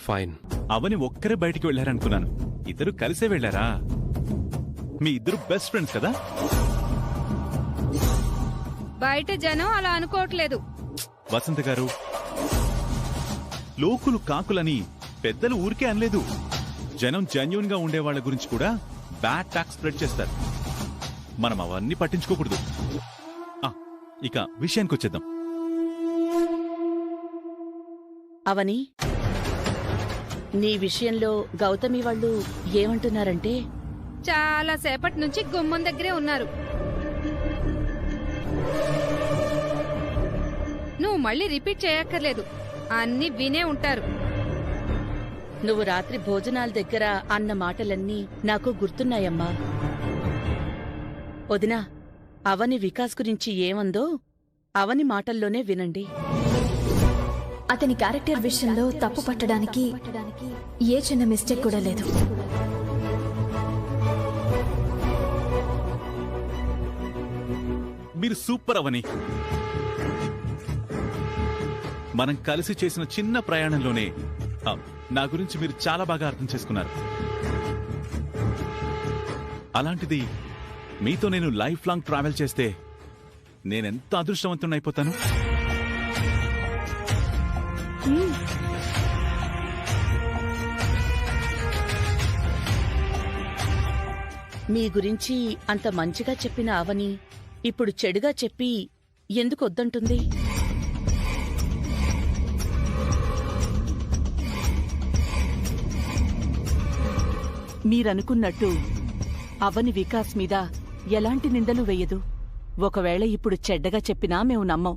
Fine. అవని ఒక్కరే బయటికి వెళ్లారనుకున్నాను. ఇద్దరు కలిసే వెళ్లారా? మీ ఇద్దరు బెస్ట్ ఫ్రెండ్స్ కదా? బయట జనం అలా అనుకోవట్లేదు. వసంత గారు, లోకులు కాకులని పెద్దలు ఊరికే అనలేదు. జనం జెన్యూన్ గా ఉండేవాళ్ల గురించి కూడా బ్యాడ్ టాక్ స్ప్రెడ్ చేస్తారు. మనం అవన్నీ పట్టించుకోకూడదు. ఇక విషయానికి వచ్చేద్దాం. అవని, నీ విషయంలో గౌతమి వాళ్ళు ఏమంటున్నారంటే, చాలా సేపటి నుంచి గుమ్మం దగ్గరే ఉన్నారు. నువ్వు మళ్ళీ రిపీట్ చేయక్కర్లేదు, అన్ని వినే ఉంటారు. నువ్వు రాత్రి భోజనాల దగ్గర అన్న మాటలన్నీ నాకు గుర్తున్నాయమ్మా. వదినా, అవని వికాస్ గురించి ఏమందో అవని మాటల్లోనే వినండి. అతని క్యారెక్టర్ విషయంలో తప్పు పట్టడానికి ఏ చిన్న మిస్టేక్ కూడా లేదు. మీరు సూపర్ అవని. మనం కలిసి చేసిన చిన్న ప్రయాణంలోనే నా గురించి మీరు చాలా బాగా అర్థం చేసుకున్నారు. అలాంటిది మీతో నేను లైఫ్ లాంగ్ ట్రావెల్ చేస్తే నేనెంత అదృష్టవంతున్నైపోతాను. మీ గురించి అంత మంచిగా చెప్పిన అవని ఇప్పుడు చెడుగా చెప్పి ఎందుకు వద్దంటుంది? మీరనుకున్నట్టు అవని వికాస్ మీద ఎలాంటి నిందలు వెయ్యదు. ఒకవేళ ఇప్పుడు చెడ్డగా చెప్పినా మేము నమ్మం.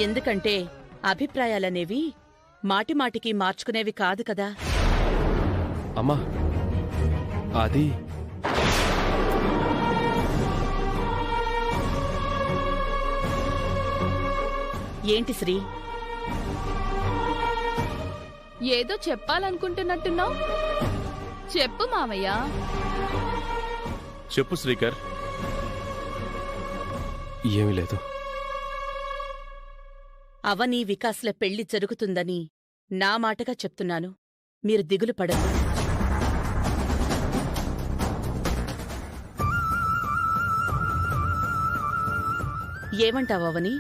ఎందుకంటే అభిప్రాయాలనేవి మాటిమాటికి మార్చుకునేవి కాదు కదా. అమ్మా, అది ఏంటి శ్రీ? ఏదో చెప్పాలనుకుంటున్నట్టున్నావు. చెప్పు మావయ్య. చెప్పు శ్రీకర్. ఏమీ లేదు. అవని వికాస్ల పెళ్లి జరుగుతుందని నా మాటగా చెప్తున్నాను. మీరు దిగులు పడదు. ఏమంటావని?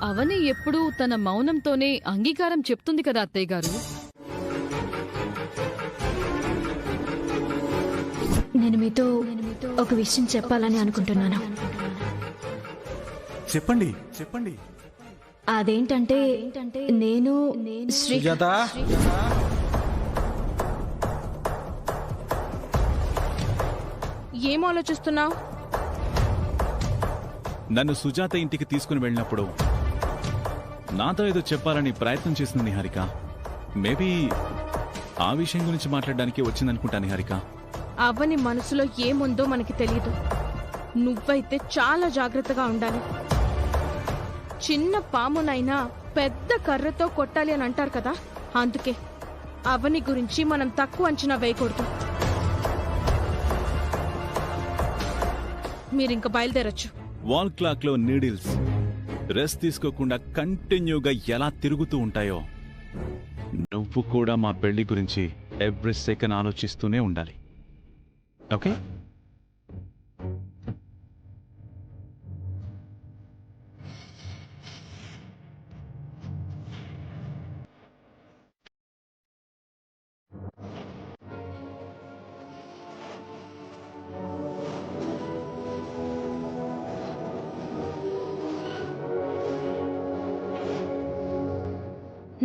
అవని ఎప్పుడూ తన మౌనంతోనే అంగీకారం చెప్తుంది కదా అత్తయ్య గారు. నేను మీతో ఒక విషయం చెప్పాలని అనుకుంటున్నాను. చెప్పండి చెప్పండి. అదేంటంటే నేను సుజాత, ఏం ఆలోచిస్తున్నావు? నన్ను సుజాత ఇంటికి తీసుకుని వెళ్ళినప్పుడు నాతో ఏదో చెప్పాలని ప్రయత్నం చేసింది నిహారిక. మేబీ ఆ విషయం గురించి మాట్లాడడానికి వచ్చిందనుకుంటా నిహారిక. అవని మనసులో ఏముందో మనకి తెలీదు. నువ్వైతే చాలా జాగ్రత్తగా ఉండాలి. చిన్న పామునైనా పెద్ద కర్రతో కొట్టాలి అని అంటారు కదా, అందుకే అవని గురించి మనం తక్కువ అంచనా వేయకూడదు. మీరింక బయలుదేరొచ్చు. వాల్ క్లాక్ లో నీడిల్స్ రెస్ట్ తీసుకోకుండా కంటిన్యూగా ఎలా తిరుగుతూ ఉంటాయో, నువ్వు కూడా మా పెళ్లి గురించి ఎవ్రీ సెకండ్ ఆలోచిస్తూనే ఉండాలి. ఓకే?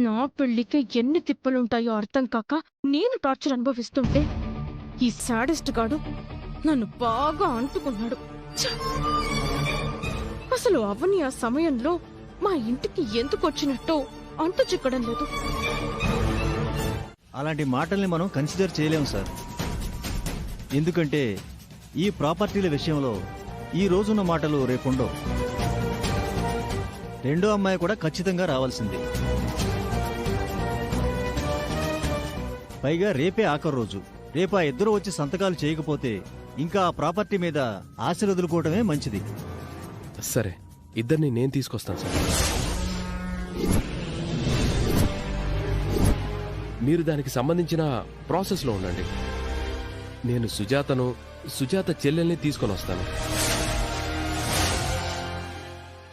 నా పెళ్లికి ఎన్ని తిప్పలుంటాయో అర్థం కాక నేను టార్చర్ అనుభవిస్తుంటే ఈ సాడిస్ట్ గాడు నన్ను బాగా అంటుకున్నాడు. ఛ! అసలు అవని ఆ సమయంలో మా ఇంటికి ఎందుకు వచ్చినట్టో అంతు చిక్కడం లేదు. అలాంటి మాటల్ని మనం కన్సిడర్ చేయలేం సార్. ఎందుకంటే ఈ ప్రాపర్టీల విషయంలో ఈ రోజున్న మాటలు రేపుండవు. రెండో అమ్మాయి కూడా ఖచ్చితంగా రావాల్సిందే. పైగా రేపే ఆఖరి రోజు. రేపు ఆ ఇద్దరు వచ్చి సంతకాలు చేయకపోతే ఇంకా ఆ ప్రాపర్టీ మీద ఆశలు వదులుకోవటమే మంచిది. సరే, ఇద్దరిని నేను తీసుకొస్తాను సార్. మీరు దానికి సంబంధించిన ప్రాసెస్లో ఉండండి. నేను సుజాత చెల్లెల్ని తీసుకొని వస్తాను.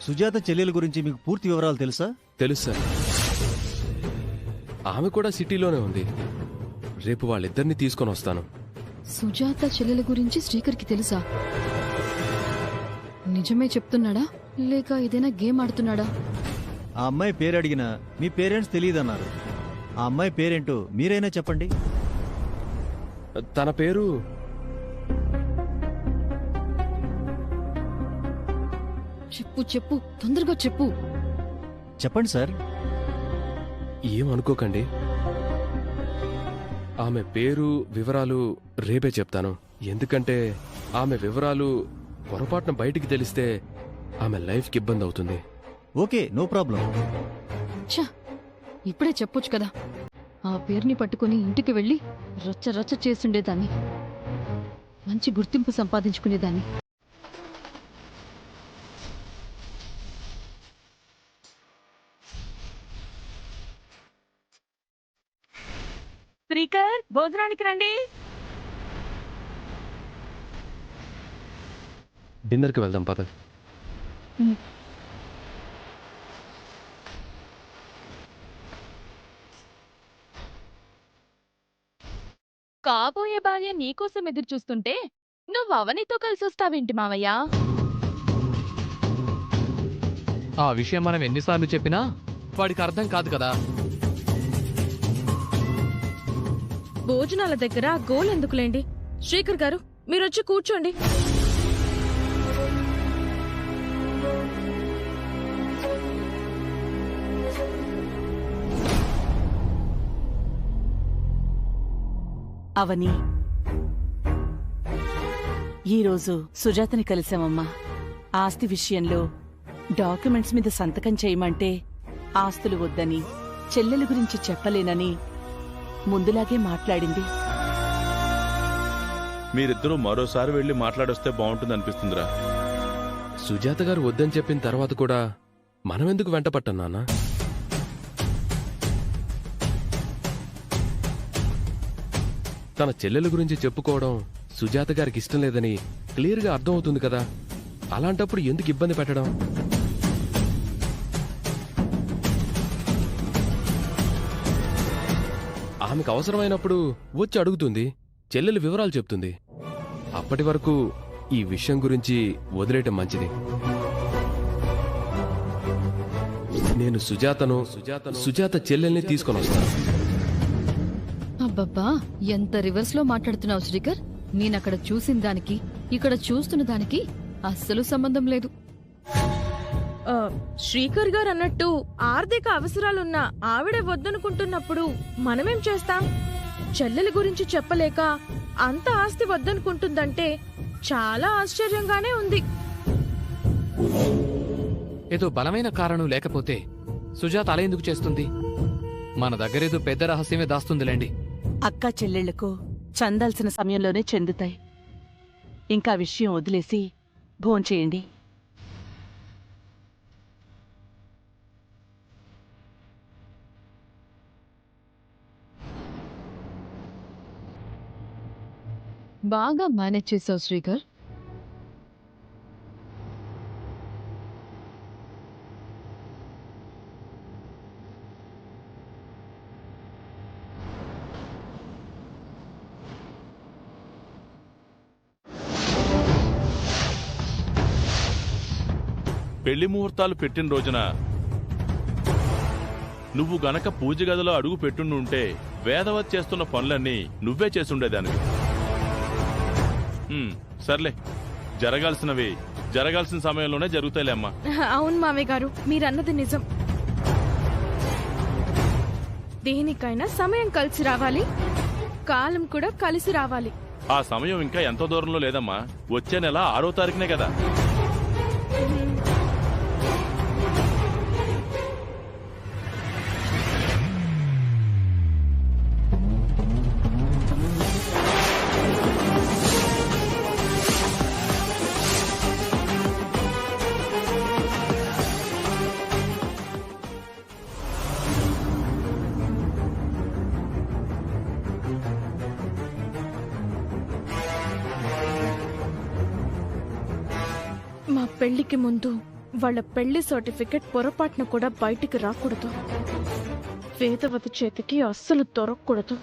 సుజాత చెల్లెల గురించి మీకు పూర్తి వివరాలు తెలుసా? తెలుసు సార్. ఆమె కూడా సిటీలోనే ఉంది. రేపు వాళ్ళిద్దరిని తీసుకొని వస్తాను. సుజాత చెల్లెల గురించి శ్రీకర్కి తెలుసా? నిజమే చెప్తున్నాడా లేక ఏదైనా గేమ్ ఆడుతున్నాడా? ఆ అమ్మాయి పేరు అడిగినా మీ పేరెంట్స్ తెలియదన్నారు. ఆ అమ్మాయి పేరేంటో మీరైనా చెప్పండి. తన పేరు చెప్పు తొందరగా చెప్పు. చెప్పండి సార్. ఏమనుకోకండి. ఆమె పేరు వివరాలు రేపే చెప్తాను. ఎందుకంటే ఆమె వివరాలు పొరపాటున బయటికి తెలిస్తే ఆమె లైఫ్కి ఇబ్బంది అవుతుంది. Okay, no problem. ఛ, ఇప్పుడే చెప్పొచ్చు కదా. ఆ పేరుని పట్టుకుని ఇంటికి వెళ్ళి రచ్చ చేస్తుండేదాన్ని. మంచి గుర్తింపు సంపాదించుకునేదాన్ని. శ్రీకర్, భోజనానికి రండి. డిన్నర్కి వెళ్దాం పద. కాబోయే భార్య నీకోసం ఎదురు చూస్తుంటే నువ్వు అవనితో కలిసి వస్తావేంటి మావయ్య? ఆ విషయం మనం ఎన్నిసార్లు చెప్పినా వాడికి అర్థం కాదు కదా. భోజనాల దగ్గర గోల్ ఎందుకులేండి. శ్రీకర్ గారు, మీరొచ్చి కూర్చోండి. అవని, ఈరోజు సుజాతని కలిసామమ్మా. ఆస్తి విషయంలో డాక్యుమెంట్స్ మీద సంతకం చేయమంటే ఆస్తులు వద్దని, చెల్లెల గురించి చెప్పలేనని ముందులాగే మాట్లాడింది. మీరిద్దరూ మరోసారి వెళ్ళి మాట్లాడొస్తే బాగుంటుంది అనిపిస్తుందిరా. సుజాత గారు వద్దని చెప్పిన తర్వాత కూడా మనమెందుకు వెంట పట్టాం నాన్న? తన చెల్లెల గురించి చెప్పుకోవడం సుజాత గారికి ఇష్టం లేదని క్లియర్గా అర్థమవుతుంది కదా. అలాంటప్పుడు ఎందుకు ఇబ్బంది పెట్టడం? ఆమెకు అవసరమైనప్పుడు వచ్చి అడుగుతుంది, చెల్లెలు వివరాలు చెప్తుంది. అప్పటి వరకు ఈ విషయం గురించి వదిలేయటం మంచిది. నేను సుజాత చెల్లెల్ని తీసుకొని వస్తాను. అబ్బబ్బా, ఎంత రివర్స్ లో మాట్లాడుతున్నావు శ్రీకర్. నేనక్కడ చూసిన దానికి ఇక్కడ చూస్తున్న దానికి అస్సలు సంబంధం లేదు. శ్రీకర్ గారు అన్నట్టు ఆర్థిక అవసరాలున్న ఆవిడ వద్దనుకుంటున్నప్పుడు మనమేం చేస్తాం? చెల్లెల గురించి చెప్పలేక అంత ఆస్తి వద్దనుకుంటుందంటే చాలా ఆశ్చర్యంగానే ఉంది. ఏదో బలమైన కారణం లేకపోతే సుజాత అలా ఎందుకు చేస్తుంది? మన దగ్గరేదో పెద్ద రహస్యమే దాస్తుందిలేండి. అక్కా చెల్లెళ్లకు చెందాల్సిన సమయంలోనే చెందుతాయి. ఇంకా విషయం వదిలేసి భోంచేయండి. బాగా మేనేజ్ చేసావు శ్రీకర్. పెళ్లి ముహూర్తాలు పెట్టిన రోజున నువ్వు గనక పూజ గదిలో అడుగు పెట్టుండుంటే వేదవత్ చేస్తున్న పనులన్నీ నువ్వే చేసుండేదానివి. సర్లే, జరగాల్సినవి జరగాల్సిన సమయంలోనే జరుగుతాయిలే అమ్మా. అవును మామయ్య గారు, మీరన్నది నిజం. దేనికైనా సమయం కలిసి రావాలి, కాలం కూడా కలిసి రావాలి. ఆ సమయం ఇంకా ఎంతో దూరంలో లేదమ్మా. వచ్చే నెల 6వ తారీఖునే కదా. పెళ్లికి ముందు వాళ్ళ పెళ్లి సర్టిఫికెట్ పొరపాటున కూడా బయటికి రాకూడదు. వేదవతి చేతికి అస్సలు దొరకకూడదు.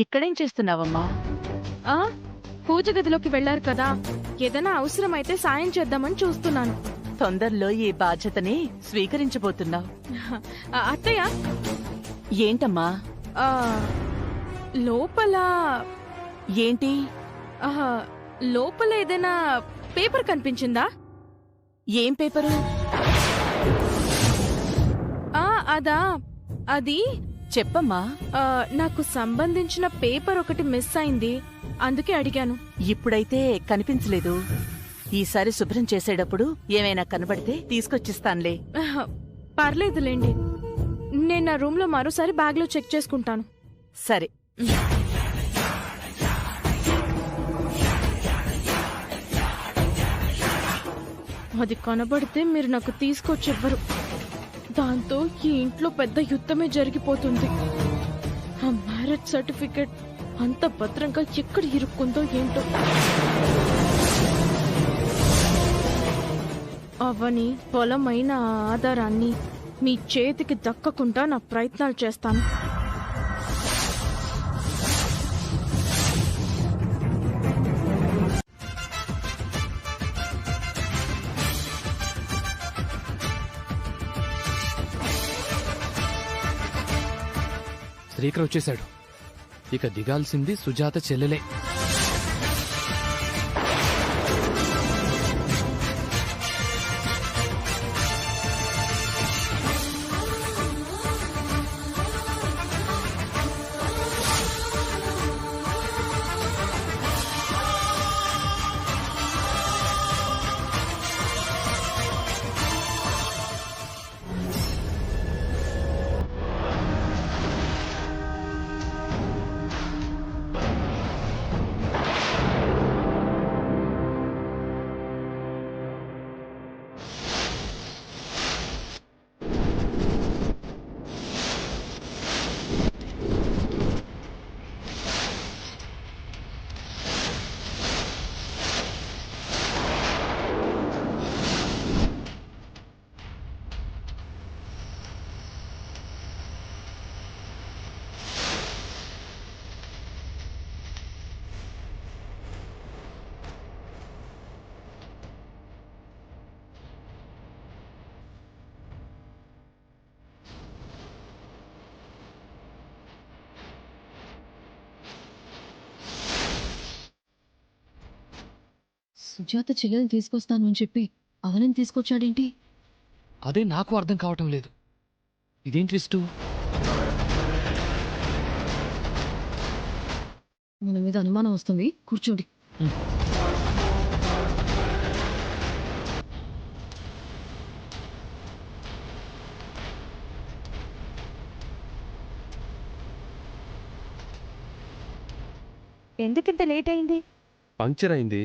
ఇక్కడేం చేస్తున్నావమ్మా? ఆ పూజ గదిలోకి వెళ్లారు కదా, ఏదైనా అవసరమైతే సాయం చేద్దామని చూస్తున్నాను. తొందరలో ఈ బాధ్యతని స్వీకరించబోతున్నావు. అత్తయ్య, ఏంటమ్మా? ఆ, లోపల ఏంటి? ఆహా, లోపల ఏదైనా పేపర్ కనిపించిందా? ఏం పేపరు? అదా, అది చెప్పమ్మా. నాకు సంబంధించిన పేపర్ ఒకటి మిస్ అయింది, అందుకే అడిగాను. ఇప్పుడైతే కనిపించలేదు. ఈసారి శుభ్రం చేసేటప్పుడు ఏమైనా కనబడితే తీసుకొచ్చిస్తానులే. పర్లేదులేండి, నేను నా రూమ్ లో మరోసారి బ్యాగ్ లో చెక్ చేసుకుంటాను. సరే. అది కనబడితే మీరు నాకు తీసుకొచ్చివ్వరు. దాంతో ఈ ఇంట్లో పెద్ద యుద్ధమే జరిగిపోతుంది. ఆ మ్యారేజ్ సర్టిఫికెట్ అంత భద్రంగా ఎక్కడ ఇరుక్కుందో ఏంటో. అవని బలమైన ఆధారాన్ని మీ చేతికి దక్కకుండా నా ప్రయత్నాలు చేస్తాను. శ్రీకర్ వచ్చేశాడు. ఇక దిగాల్సింది సుజాత చెల్లెలే. సుజాత చెల్లెలు తీసుకొస్తాను అని చెప్పి అవనని తీసుకొచ్చాడేంటి? అదే నాకు అర్థం కావటం లేదు. ఇదేం ట్విస్టు? మన మీద అనుమానం వస్తుంది, కూర్చోండి. ఎందుకంత లేట్ అయింది? పంక్చర్ అయింది.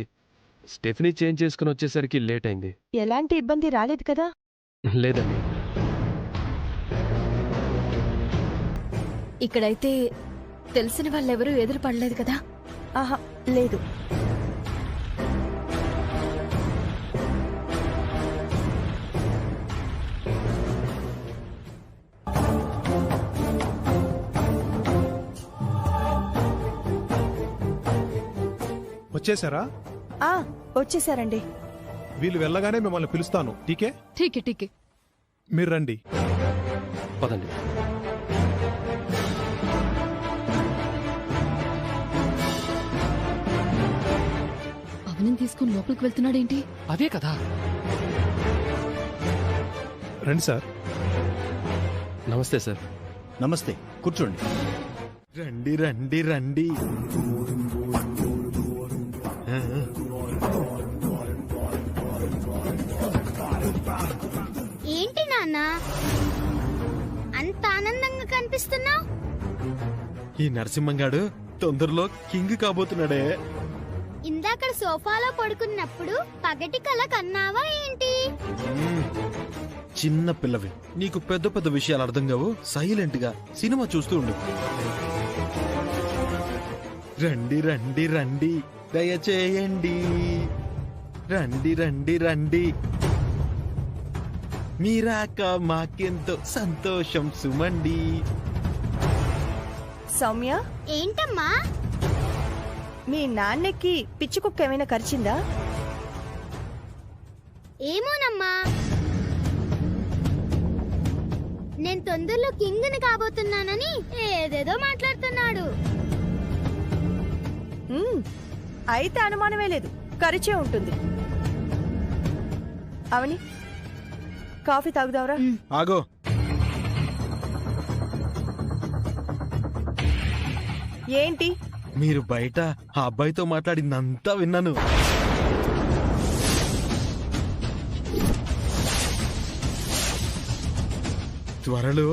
స్టెఫినీ చేంజ్ చేసుకుని వచ్చేసరికి లేట్ అయింది. ఎలాంటి ఇబ్బంది రాలేదు కదా? లేదండి. ఇక్కడైతే తెలిసిన వాళ్ళెవరూ ఎదురు పడలేదు కదా? ఆహా, లేదు. వచ్చేసారా? వచ్చేసారండి. వీళ్ళు వెళ్ళగానే మిమ్మల్ని పిలుస్తాను. టీకే? ఠీకే ఠీకే. మీరు రండి. పదండి. అవని తీసుకుని లోపలికి వెళ్తున్నాడేంటి? అదే కదా. రండి సార్. నమస్తే సార్. నమస్తే, కూర్చోండి. రండి రండి రండి. ఏంటి నాన్న అంత ఆనందంగా కనిపిస్తున్నావు? ఈ నరసింహంగాడు తొందరలో కింగ్ కాబోతున్నాడే. ఇందాక సోఫాలో పడుకున్నప్పుడు పగటి కల కన్నావా ఏంటి? చిన్న పిల్లవి, నీకు పెద్ద పెద్ద విషయాలు అర్థం కావు. సైలెంట్ గా సినిమా చూస్తూ ఉండు. రండి రండి రండి దయచేయండి, రండి రండి రండి, మీరాక మాకెంతో సంతోషం సుమండి. సౌమ్య, ఏంటమ్మా? మీ నాన్నకి పిచ్చి కుక్క ఏమైనా కరిచిందా? ఏమోనమ్మా, నేను తొందరలో కింగ్ని కాబోతున్నానని ఏదేదో మాట్లాడుతున్నాడు. అయితే అనుమానమే లేదు, కరిచే ఉంటుంది. అవని, కాఫీ తాగుదావరా? ఆగో, ఏంటి? మీరు బయట ఆ అబ్బాయితో మాట్లాడిందంతా విన్నాను. త్వరలో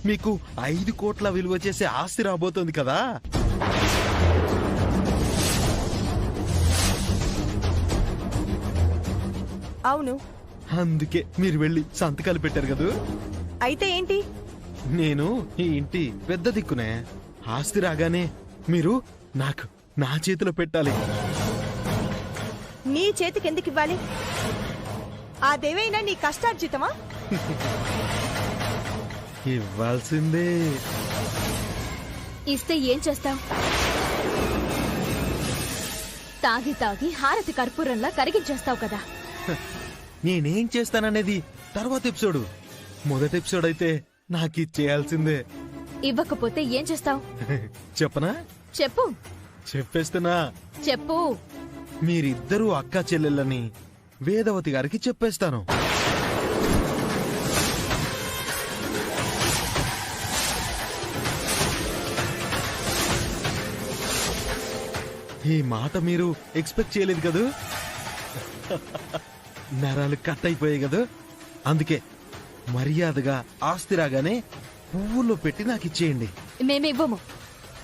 మీకు 5 కోట్ల విలువ చేసే ఆస్తి రాబోతోంది కదా. అవును, అందుకే మీరు వెళ్ళి సంతకాలు పెట్టారు కదా. అయితే ఏంటి? నేను ఈ ఇంటి పెద్ద దిక్కునే. ఆస్తి రాగానే మీరు నాకు నా చేతిలో పెట్టాలి. నీ చేతికి ఎందుకు ఇవ్వాలి? ఆ దేవైనా నీ కష్టార్జితమా? ఇవ్వాల్సిందే. ఇస్తే ఏం చేస్తావు? తాగి తాగి హారతి కర్పూరంలా కరిగించేస్తావు కదా. నేనేం చేస్తాననేది తర్వాత ఎపిసోడ్. మొదటి ఎపిసోడ్ అయితే నాకు ఇచ్చేయాల్సిందే. ఇవ్వకపోతే ఏం చేస్తావు? చెప్పనా? చెప్పు. చెప్పేస్తున్నా. చెప్పు. మీరిద్దరూ అక్క చెల్లెళ్ళని వేదవతి గారికి చెప్పేస్తాను. ఈ మాట మీరు ఎక్స్పెక్ట్ చేయలేదు కదూ. నరాలు కట్ అయిపోయాయి కదా. అందుకే మర్యాదగా ఆస్తి రాగానే పువ్వుల్లో పెట్టి నాకు ఇచ్చేయండి. మేమివ్వము.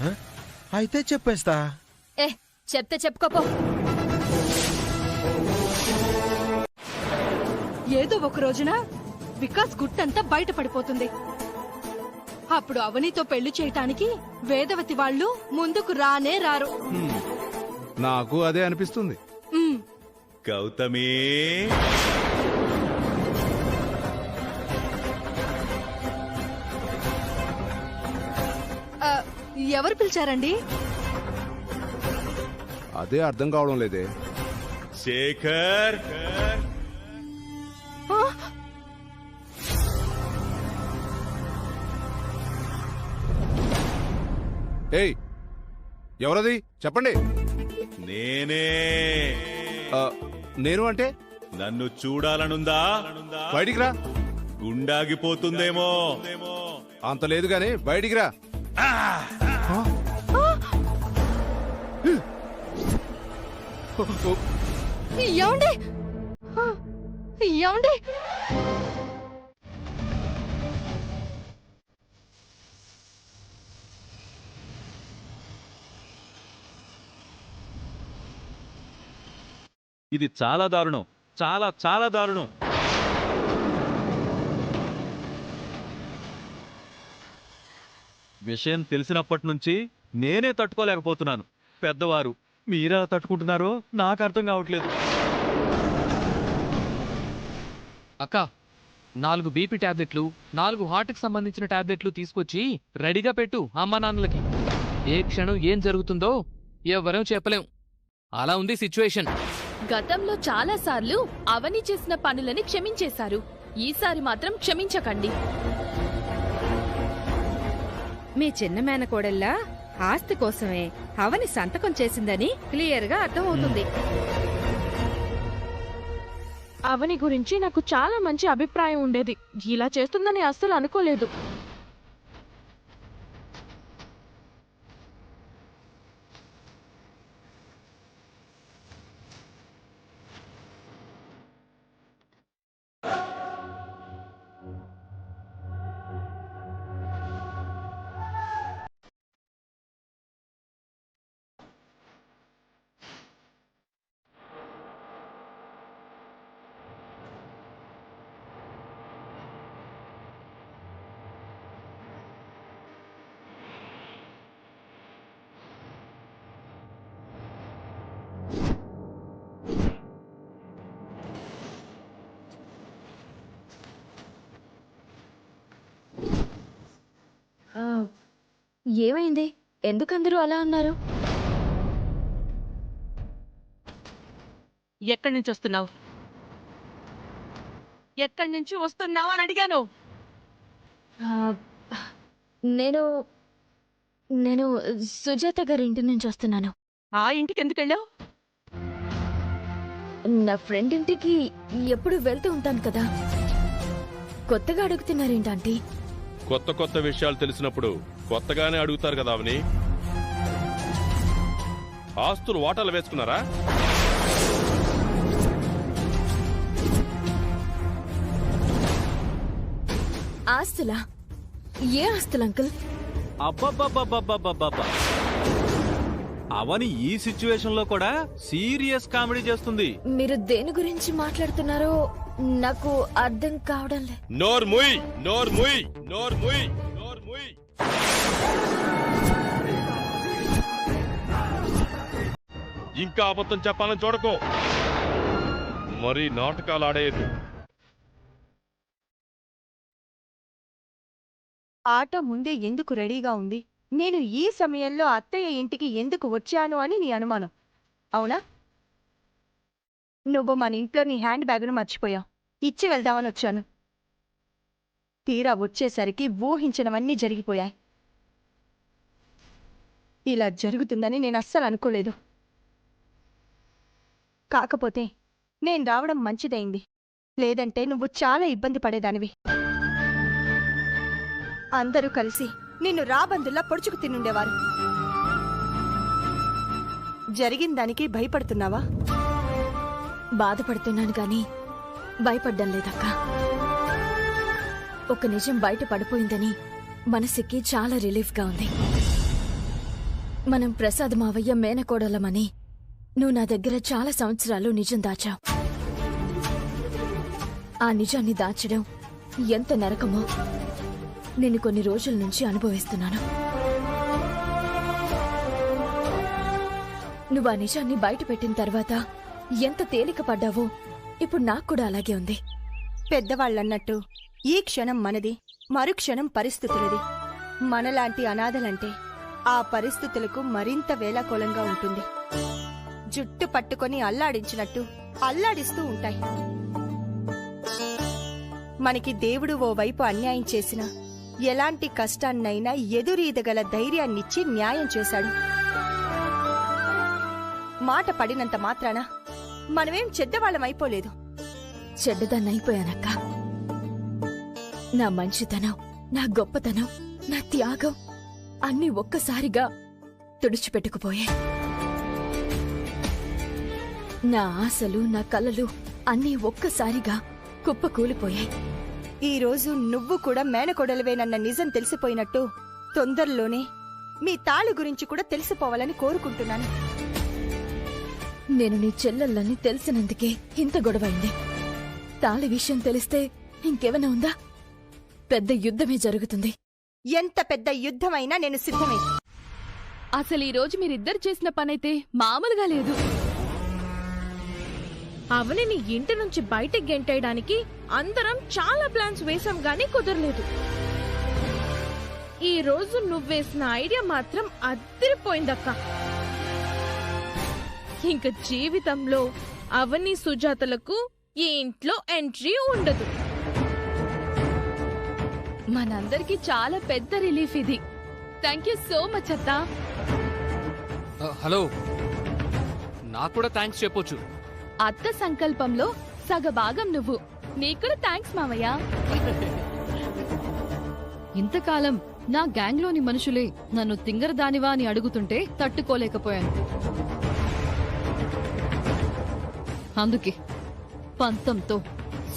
ఆ? అయితే చెప్పేస్తా. చెప్తే చెప్పుకోపో. ఏదో ఒక రోజున వికాస్ గుట్టంతా బయటపడిపోతుంది. అప్పుడు అవనితో పెళ్లి చేయటానికి వేదవతి వాళ్ళు ముందుకు రానే రారు. నాకు అదే అనిపిస్తుంది. గౌతమి, ఎవరు పిలిచారండి? అదే అర్థం కావడం లేదే. శేఖర్, ఏయ్, ఎవరది చెప్పండి. నేనే. నేను అంటే నన్ను చూడాలనుందా? బయటికి రా. గుండాగిపోతుందేమో. అంత లేదు గాని బయటికి రా. ఏమండి? ఏమండి? ఇది చాలా దారుణం, చాలా చాలా దారుణం. విషయం తెలిసినప్పటి నుంచి నేనే తట్టుకోలేకపోతున్నాను. పెద్దవారు మీరెలా తట్టుకుంటున్నారో నాకు అర్థం కావట్లేదు. అక్క 4 బీపీ టాబ్లెట్లు, 4 హార్ట్కి సంబంధించిన టాబ్లెట్లు తీసుకొచ్చి రెడీగా పెట్టు అమ్మా నాన్నలకి. ఏ క్షణం ఏం జరుగుతుందో ఎవరూ చెప్పలేం. అలా ఉంది సిచ్యువేషన్. గతంలో చాలా సార్లు అవని చేసిన పనులని క్షమించేశారు. ఈసారి మాత్రం క్షమించకండి. మీ చిన్న మేనకోడల్లా ఆస్తి కోసమే అవని సంతకం చేసిందని క్లియర్ గా అర్థమవుతుంది. అవని గురించి నాకు చాలా మంచి అభిప్రాయం ఉండేది. ఇలా చేస్తుందని అస్సలు అనుకోలేదు. ఏమైంది? ఎందుకందరూ అలా అన్నారు? ఎక్కడి నుంచి వస్తున్నావు? ఎక్కడి నుంచి వస్తున్నావు అని అడిగాను. నేను నేను సుజాత గారి ఇంటి నుంచి వస్తున్నాను. ఆ ఇంటికి ఎందుకు వెళ్ళావు? నా ఫ్రెండ్ ఇంటికి ఎప్పుడు వెళ్తూ ఉంటాను కదా. కొత్తగా అడుగుతున్నారేంటి ఆంటీ? కొత్త కొత్త విషయాలు తెలిసినప్పుడు కొత్తగానే అడుగుతారు కదా అవని. ఆస్తులు వాటాలు వేసుకున్నారా? ఆస్తులా? ఏ ఆస్తులు అంకుల్? అబ్బబ్బబ్బబ్బబ్బబ్బబ్బ! అవని ఈ సిచ్యువేషన్ లో కూడా సీరియస్ కామెడీ చేస్తుంది. మీరు దేని గురించి మాట్లాడుతున్నారో నాకు అర్థం కావడం లేదు. నోర్ముయ్ నోర్ముయ్ నోర్ముయ్ నోర్ముయ్. ఇంకా అబద్ధం చెప్పాలని చూడకో. మరి నాటకాలు ఆడేయద్దు. ఆట ముందే ఎందుకు రెడీగా ఉంది? నేను ఈ సమయంలో అత్తయ్య ఇంటికి ఎందుకు వచ్చాను అని నీ అనుమానం, అవునా? నువ్వు మన ఇంట్లో నీ హ్యాండ్ బ్యాగ్ను మర్చిపోయావు. ఇచ్చి వెళ్దామని వచ్చాను. తీరా వచ్చేసరికి ఊహించినవన్నీ జరిగిపోయాయి. ఇలా జరుగుతుందని నేను అస్సలు అనుకోలేదు. కాకపోతే నేను రావడం మంచిదైంది, లేదంటే నువ్వు చాలా ఇబ్బంది పడేదానివి. అందరూ కలిసి నిన్ను రాబందుల్లా పొడుచుకు తినుండేవారు. జరిగిన దానికి భయపడుతున్నావా? బాధపడుతున్నాను గాని భయపడ్డం లేదక్కా. ఒక నిజం బయట పడిపోయిందని మనసుకి చాలా రిలీఫ్గా ఉంది. మనం ప్రసాద్ మావయ్య మేనకోడలమని నువ్వు నా దగ్గర చాలా సంవత్సరాలు నిజం దాచావు. ఆ నిజాన్ని దాచడం ఎంత నరకమో నేను కొన్ని రోజుల నుంచి అనుభవిస్తున్నాను. నువ్వు ఆ నిజాన్ని బయట పెట్టిన తర్వాత ఎంత తేలిక పడ్డావో ఇప్పుడు నాకు కూడా అలాగే ఉంది. పెద్దవాళ్ళన్నట్టు ఈ క్షణం మనది, మరుక్షణం పరిస్థితులది. మనలాంటి అనాథలంటే ఆ పరిస్థితులకు మరింత వేలాకోలంగా ఉంటుంది. జుట్టు పట్టుకొని అల్లాడించినట్టు అల్లాడిస్తూ ఉంటాయి. మనకి దేవుడు ఓ వైపు అన్యాయం చేసినా ఎలాంటి కష్టాన్నైనా ఎదురీదగల ధైర్యాన్నిచ్చి న్యాయం చేశాడు. మాట పడినంత మాత్రాన మనమేం చెడ్డవాళ్ళమైపోలేదు. చెడ్డదాన్నైపోయానక్క. నా మంచితనం, నా గొప్పతనం, నా త్యాగం అన్నీ ఒక్కసారిగా తుడిచిపెట్టుకుపోయాయి. నా ఆశలు, నా కలలు అన్నీ ఒక్కసారిగా కుప్పకూలిపోయాయి. ఈ రోజు నువ్వు కూడా మేనకొడలివేనన్న నిజం తెలిసిపోయినట్టు తొందరలోనే మీ తాళి గురించి కూడా తెలిసిపోవాలని కోరుకుంటున్నాను. నేను నీ చెల్లెళ్ళని తెలిసినందుకే ఇంత గొడవైంది. తాళి విషయం తెలిస్తే ఇంకేమైనా ఉందా? పెద్ద యుద్ధమే జరుగుతుంది. ఎంత పెద్ద యుద్ధమైనా నేను సిద్ధమే. అసలు ఈ రోజు మీరిద్దరు చేసిన పనైతే మామూలుగా లేదు. అవనిని ఇంటి నుంచి బయటికి గెంటేయడానికి అందరం చాలా ప్లాన్స్ వేసాం గానీ కుదరలేదు. ఈ రోజు నువ్వేసిన ఐడియా మాత్రం అదిరిపోయిందక్క. ఇంక జీవితంలో అవని, సుజాతలకు ఈ ఇంట్లో ఎంట్రీ ఉండదు. మనందరికి చాలా పెద్ద రిలీఫ్ ఇది. థ్యాంక్ యూ సో మచ్ అత్తా. హలో, నాకు కూడా థ్యాంక్స్ చెప్పొచ్చు. అత్త సంకల్పంలో సగభాగం నువ్వు. నీకు కూడా థ్యాంక్స్ మావయ్య. ఇంతకాలం నా గ్యాంగ్లోని మనుషులే నన్ను తింగరదానివా అని అడుగుతుంటే తట్టుకోలేకపోయాను. అందుకే పంతంతో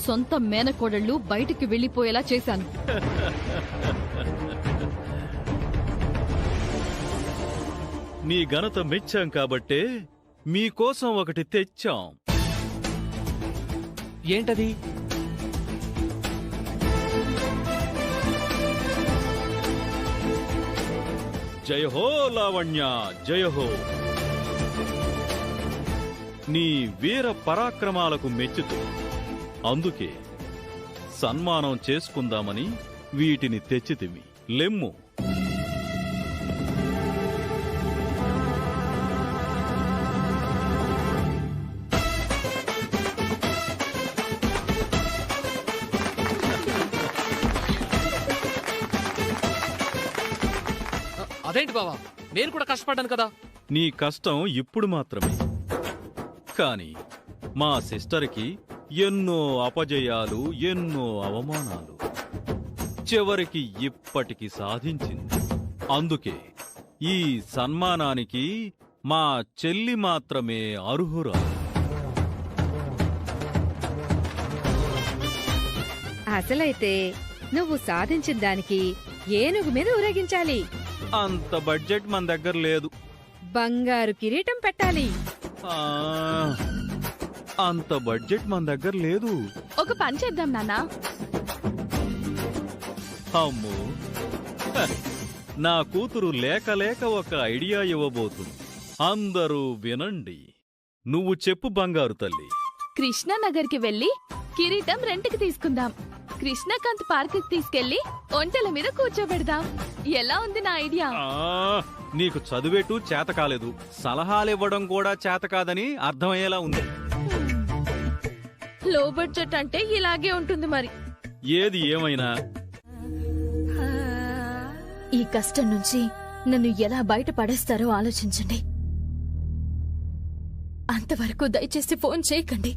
సొంత మేనకోడళ్ళు బయటికి వెళ్లిపోయేలా చేశాను. నీ ఘనత మెచ్చాం కాబట్టే మీకోసం ఒకటి తెచ్చాం. ఏంటది? జయహో లావణ్య, జయహో. నీ వీర పరాక్రమాలకు మెచ్చుతూ అందుకే సన్మానం చేసుకుందామని వీటిని తెచ్చితివి. లెమ్ము. అదేంటి బావా, నేను కూడా కష్టపడ్డాను కదా. నీ కష్టం ఇప్పుడు మాత్రమే, కానీ మా సిస్టర్కి ఎన్నో అపజయాలు, ఎన్నో అవమానాలు, చివరికి ఇప్పటికి సాధించింది. అందుకే ఈ సన్మానానికి మా చెల్లి మాత్రమే అర్హురాలు. అసలైతే నువ్వు సాధించిన దానికి ఏనుగు మీద ఊరేగించాలి. అంత బడ్జెట్ మన దగ్గర లేదు. బంగారు కిరీటం పెట్టాలి. ఆ, అంత బడ్జెట్ మన దగ్గర లేదు. ఒక పని చేద్దాం నాన్నా. అమ్మో, హ, నా కూతురు లేక లేక ఒక ఐడియా ఇవ్వబోతుంది. అందరూ వినండి. నువ్వు చెప్పు బంగారు తల్లి. కృష్ణానగర్కి వెళ్లి కిరీటం రెంట్కి తీసుకుందాం. కృష్ణకాంత్ పార్క్ తీసుకెళ్లి ఒంటెల మీద కూర్చోబెడదాం. ఎలా ఉంది నా ఐడియా? నీకు చదువేటు చేత కాలేదు, సలహాలివ్వడం కూడా చేత కాదని అర్థమయ్యేలా ఉంది. లో బడ్జెట్ అంటే ఇలాగే ఉంటుంది మరి. ఏది ఏమైనా ఈ కష్టం నుంచి నన్ను ఎలా బయట పడేస్తారో ఆలోచించండి. అంతవరకు దయచేసి ఫోన్ చేయకండి.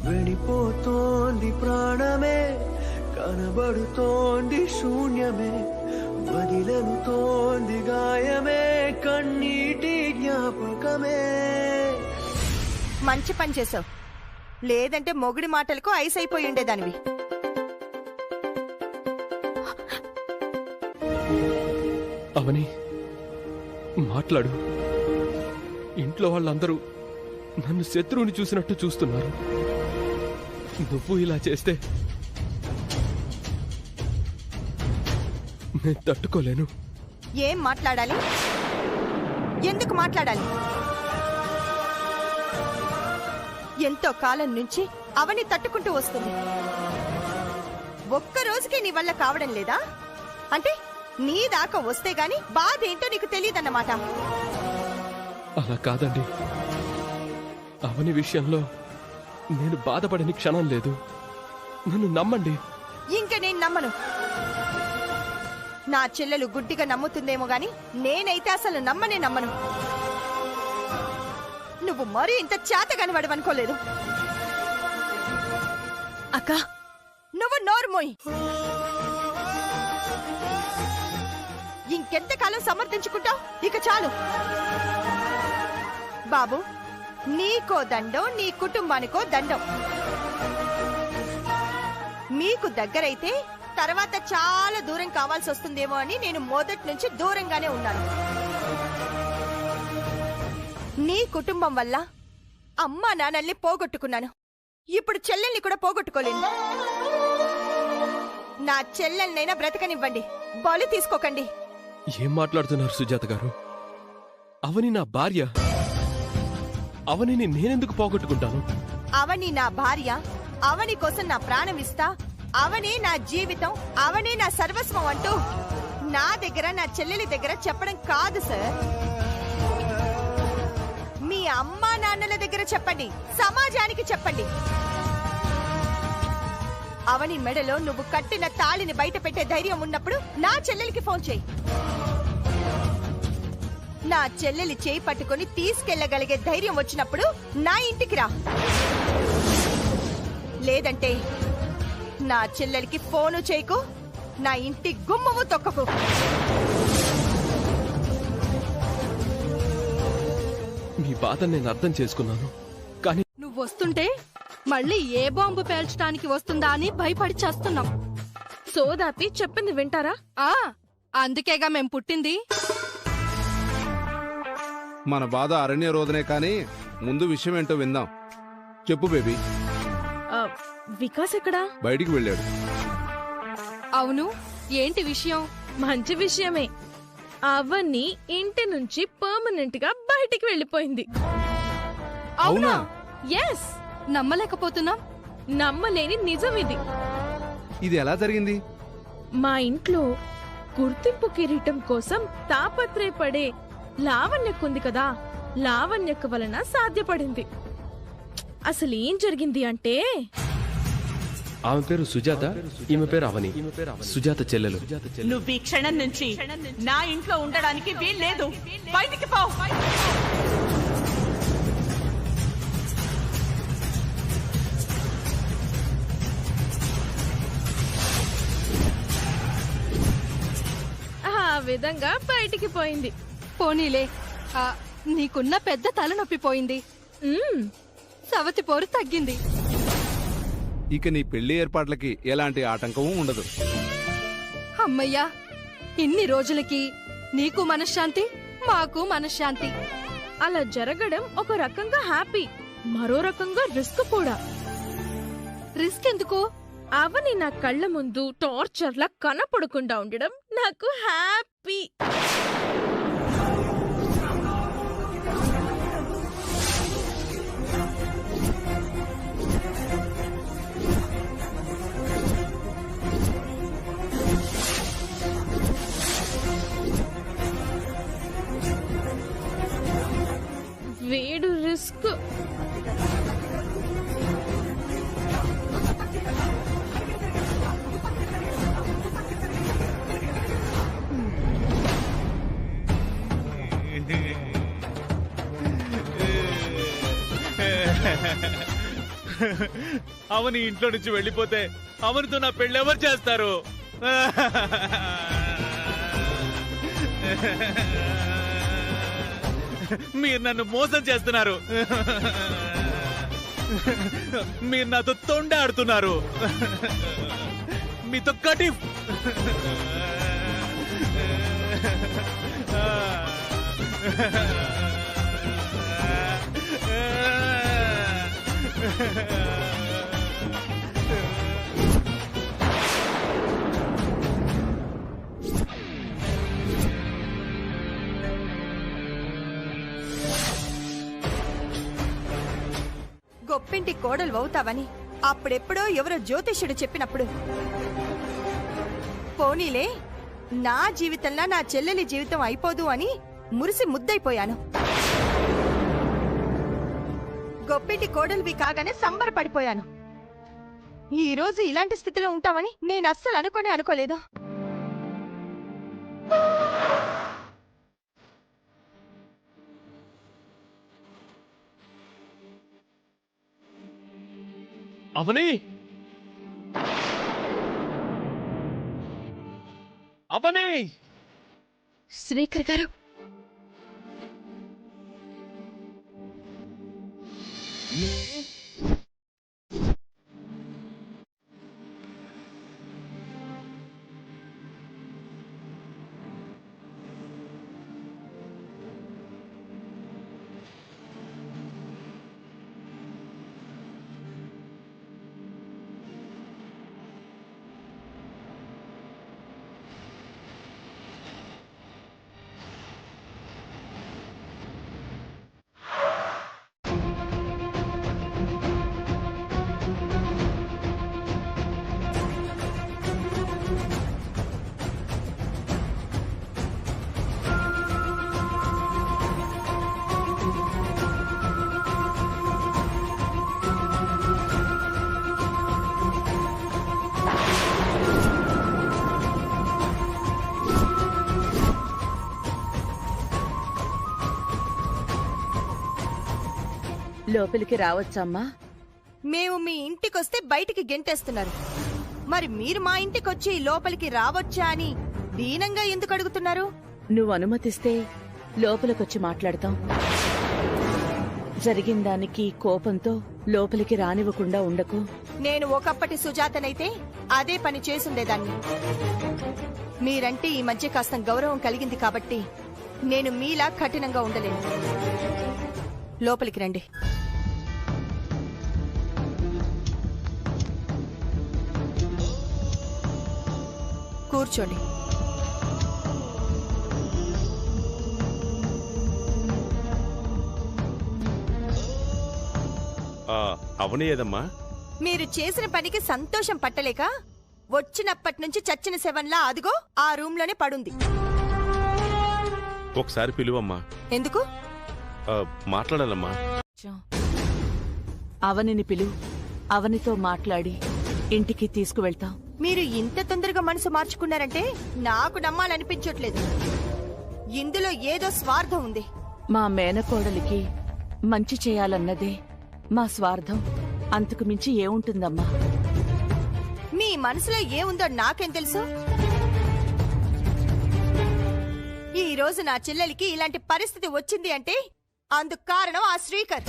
వెళ్ళిపోతోంది ప్రాణమే, కనబడుతోంది శూన్యమే, వదిలనుతోంది గాయమే, కన్నీటి జ్ఞాపకమే. మంచి పని చేసావు, లేదంటే మొగుడి మాటలకు ఐస్ అయిపోయి ఉండేదానివి. అవని, మాట్లాడు. ఇంట్లో వాళ్ళందరూ నన్ను శత్రువుని చూసినట్టు చూస్తున్నారు. నువ్వు ఇలా చేస్తే నేను తట్టుకోలేను. ఏం మాట్లాడాలి? ఎందుకు మాట్లాడాలి? ఎంతో కాలం నుంచి అవని తట్టుకుంటూ వస్తుంది. ఒక్క రోజుకే నీ వల్ల కావడం లేదా? అంటే నీ దాకా వస్తే గాని బాధ ఏంటో నీకు తెలియదన్నమాట. అలా కాదండి, అవని విషయంలో నేను బాధపడని క్షణం లేదు. నన్ను నమ్మండి. ఇంక నేను నమ్మను. నా చెల్లెలు గుడ్డిగా నమ్ముతుందేమో గాని నేనైతే అసలు నమ్మను. నువ్వు మరీ ఇంత చేతగాని వాడవనుకోలేదు. అక్క, నువ్వు నోరుమోయి. ఇంకెంతకాలం సమర్థించుకుంటావు? ఇక చాలు. బాబు, నీకో దండం, నీ కుటుంబానికో దండం. మీకు దగ్గరైతే తర్వాత చాలా దూరం కావాల్సి వస్తుందేమో అని నేను మొదటి నుంచి దూరంగానే ఉన్నాను. నీ కుటుంబం వల్ల అమ్మా నాన్నల్ని పోగొట్టుకున్నాను. ఇప్పుడు చెల్లెల్ని కూడా పోగొట్టుకోలేను. నా చెల్లెల్నైనా బ్రతకనివ్వండి, బలి తీసుకోకండి. ఏం మాట్లాడుతున్నారు సుజాత గారు? అవని నా భార్య. అవనిని నేనెందుకు పోగొట్టుకుంటాను? అవని నా భార్య, అవని కోసం నా ప్రాణం ఇస్తా, అవనే నా జీవితం, అవనే నా సర్వస్వం అంటూ నా దగ్గర, నా చెల్లెలి దగ్గర చెప్పడం కాదు సార్. మీ అమ్మా నాన్నల దగ్గర చెప్పండి, సమాజానికి చెప్పండి. అవని మెడలో నువ్వు కట్టిన తాళిని బయట పెట్టే ధైర్యం ఉన్నప్పుడు నా చెల్లెలికి ఫోన్ చేయి. నా చెల్లెలి చేయి పట్టుకుని తీసుకెళ్లగలిగే ధైర్యం వచ్చినప్పుడు నా ఇంటికి రా. లేదంటే నా చెల్లెలికి ఫోను చేయకు, నా ఇంటి గుమ్మము తొక్కకు. మీ బాధ నేను అర్థం చేసుకున్నాను, కానీ నువ్వు వస్తుంటే మళ్ళీ ఏ బాంబు పేల్చడానికి వస్తుందా అని భయపడి చేస్తున్నాం. సోదాపి చెప్పింది వింటారా? అందుకేగా మేం పుట్టింది. మన బాధ అరణ్య రోదనే కానీ ముందు విషయం ఏంటో విందాం. చెప్పు బేబీ. వికాస్ ఎక్కడా? బయటికి వెళ్ళాడు. అవును, ఏంటి విషయం? మంచి విషయమే. అవన్నీ ఇంటి నుంచి పర్మనెంట్ గా బయటికి వెళ్ళిపోయింది. అవునా? ఎస్. నమ్మలేకపోతున్నాం. నమ్మలేని నిజం ఇది. ఇది ఎలా జరిగింది? మా ఇంట్లో గుర్తింపు కిరీటం కోసం తాపత్రయపడే లావణ్యకుంది కదా, లావణ్యకు వలన సాధ్యపడింది. అసలు ఏం జరిగింది అంటే ఆమె పేరు సుజాత, ఈమె పేరు అవని. సుజాత చెల్లెలు. నువ్వు ఈ క్షణం నుంచి నా ఇంట్లో ఉండడానికి వీల్లేదు. బయటికి పో. ఆ విధంగా బయటికి పోయింది. పోనీలే, నీకున్న పెద్ద తలనొప్పి పోయింది. సవతి పోరు తగ్గింది. ఇక నీ పెళ్లి ఏర్పాట్లకి ఎలాంటి ఆటంకమూ ఉండదు. అమ్మయ్యా, ఇన్ని రోజులకి నీకు మనశ్శాంతి, మాకు మనశ్శాంతి. అలా జరగడం ఒక రకంగా హ్యాపీ, మరో రకంగా రిస్క్ కూడా. రిస్క్ ఎందుకు? అవని నా కళ్ళ ముందు టార్చర్లా కనపడకుండా ఉండడం నాకు హ్యాపీ. వీడు రిస్క్. అవని ఇంట్లో నుంచి వెళ్ళిపోతే అవనితో నా పెళ్లి ఎవరు చేస్తారు? మీరు నన్ను మోసం చేస్తున్నారు. మీరు నాతో తొండాడుతున్నారు. మీతో కటిఫ్. గొప్పింటి కోడలు అవుతావని అప్పుడెప్పుడో ఎవరో జ్యోతిష్యుడు చెప్పినప్పుడు పోనీలే, నా జీవితంలో నా చెల్లెలి జీవితం అయిపోదు అని మురిసి ముద్దైపోయాను. గొప్పింటి కోడలివి కాగానే సంబరపడిపోయాను. ఈ రోజు ఇలాంటి స్థితిలో ఉంటామని నేను అస్సలు అనుకోలేదు. అవని, అవని! శ్రీకర్ గారు, లోపలికి రావచ్చమ్మా? మేము మీ ఇంటికొస్తే బయటికి గెంటేస్తున్నారు. మరి మీరు మా ఇంటికొచ్చి లోపలికి రావచ్చా అని దీనంగా ఎందుకు అడుగుతున్నారు? నువ్వు అనుమతిస్తే లోపలికొచ్చి మాట్లాడతాం. జరిగిన దానికి కోపంతో లోపలికి రానివ్వకుండా ఉండకు. నేను ఒకప్పటి సుజాతనైతే అదే పని చేసుండేదాన్ని. మీరంటే ఈ మధ్య కాస్త గౌరవం కలిగింది కాబట్టి నేను మీలా కఠినంగా ఉండలేను. లోపలికి రండి. కూర్చోండి. అవని ఏదమ్మా? మీరు చేసిన పనికి సంతోషం పట్టలేక వచ్చినప్పటి నుంచి చచ్చిన శవంలా అదిగో ఆ రూమ్ లోనే పడుంది. ఒకసారి పిలువమ్మా. ఎందుకు? మాట్లాడాలమ్మా. అవనిని పిలు. అవనితో మాట్లాడి ఇంటికి తీసుకువెళ్తాం. మీరు ఇంత తొందరగా మనసు మార్చుకున్నారంటే నాకు నమ్మాలనిపించట్లేదు. ఇందులో ఏదో స్వార్థం ఉంది. మా మేనకోడలికి మంచి చేయాలన్నదే మా స్వార్థం. అంతకు మించి ఏముంటుందమ్మా? మీ మనసులో ఏముందో నాకేం తెలుసు? ఈ రోజు నా చెల్లెలికి ఇలాంటి పరిస్థితి వచ్చింది అంటే అందుకు కారణం ఆ శ్రీకర్.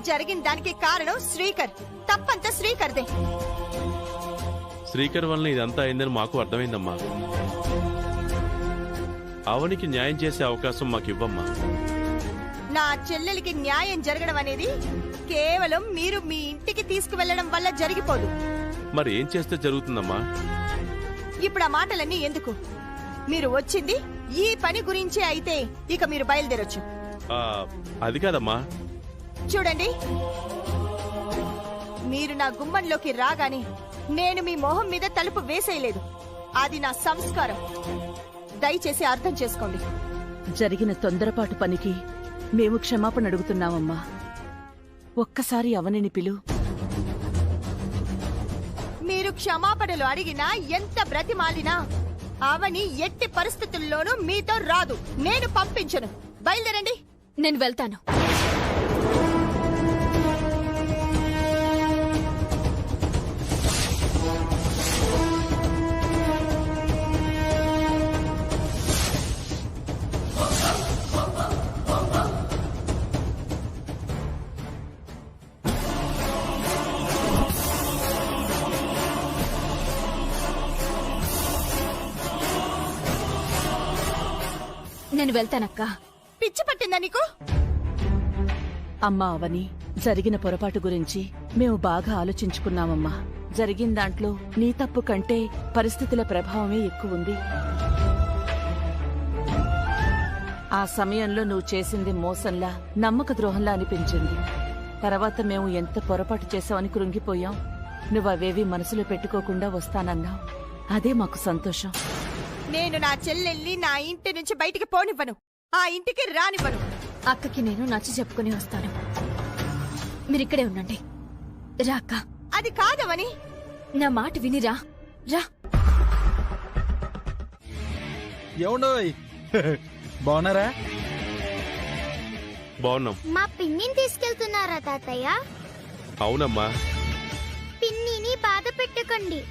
జరిగిన దానికి కారణం శ్రీకర్. తప్పంతా శ్రీకర్దే. శ్రీకర్ వలన ఇదంతా అయిందని మాకు అర్థమైందమ్మా. అవనికి న్యాయం చేసే అవకాశం మాకు ఇవ్వమ్మా. నా చెల్లెలికి న్యాయం జరగడం అనేది కేవలం మీరు మీ ఇంటికి తీసుకువెళ్లడం వల్ల జరిగిపోదు. మరి ఏం చేస్తే జరుగుతుందమ్మా? ఇప్పుడు ఆ మాటలన్నీ ఎందుకు? మీరు వచ్చింది ఈ పని గురించే అయితే ఇక మీరు బయలుదేరొచ్చు. అది కాదమ్మా. చూడండి, మీరు నా గుమ్మంలోకి రాగానే నేను మీ మొహం మీద తలుపు వేసేయలేదు. అది నా సంస్కారం. దయచేసి అర్థం చేసుకోండి. జరిగిన తొందరపాటు పనికి మేము క్షమాపణ అడుగుతున్నామమ్మా. ఒక్కసారి అవనిని పిలు. మీరు క్షమాపణలు అడిగినా ఎంత బ్రతిమాలినా అవని ఎట్టి పరిస్థితుల్లోనూ మీతో రాదు. నేను పంపించను. బయలుదేరండి. నేను వెళ్తాను. నేను వెళ్తానక్క. పిచ్చి పట్టిందా నీకు? అమ్మా అవని, జరిగిన పొరపాటు గురించి మేము బాగా ఆలోచించుకున్నామమ్మా. జరిగిన దాంట్లో నీ తప్పు కంటే పరిస్థితుల ప్రభావమే ఎక్కువుంది. ఆ సమయంలో నువ్వు చేసింది మోసంలా, నమ్మక ద్రోహంలా అనిపించింది. తర్వాత మేము ఎంత పొరపాటు చేశామని కృంగిపోయాం. నువ్వవేవీ మనసులో పెట్టుకోకుండా వస్తానన్నావు. అదే మాకు సంతోషం. నేను నా చెల్లెల్ని నా ఇంటి నుంచి బయటికి పోనివ్వను. ఆ ఇంటికి రానివ్వను. అక్కకి నేను నచ్చ చెప్పుకుని వస్తాను. మీరిక్కడే ఉండండి. రా అక్క. అది కాదవని. నా మాట వినిరా. రా. ఏమండోయ్, బాగున్నారా? బాగున్నాం. మా పిన్నిని తీసుకెళ్తున్నారా తాతయ్య? అవునమ్మా. పిన్నిని బాధ పెట్టకండి,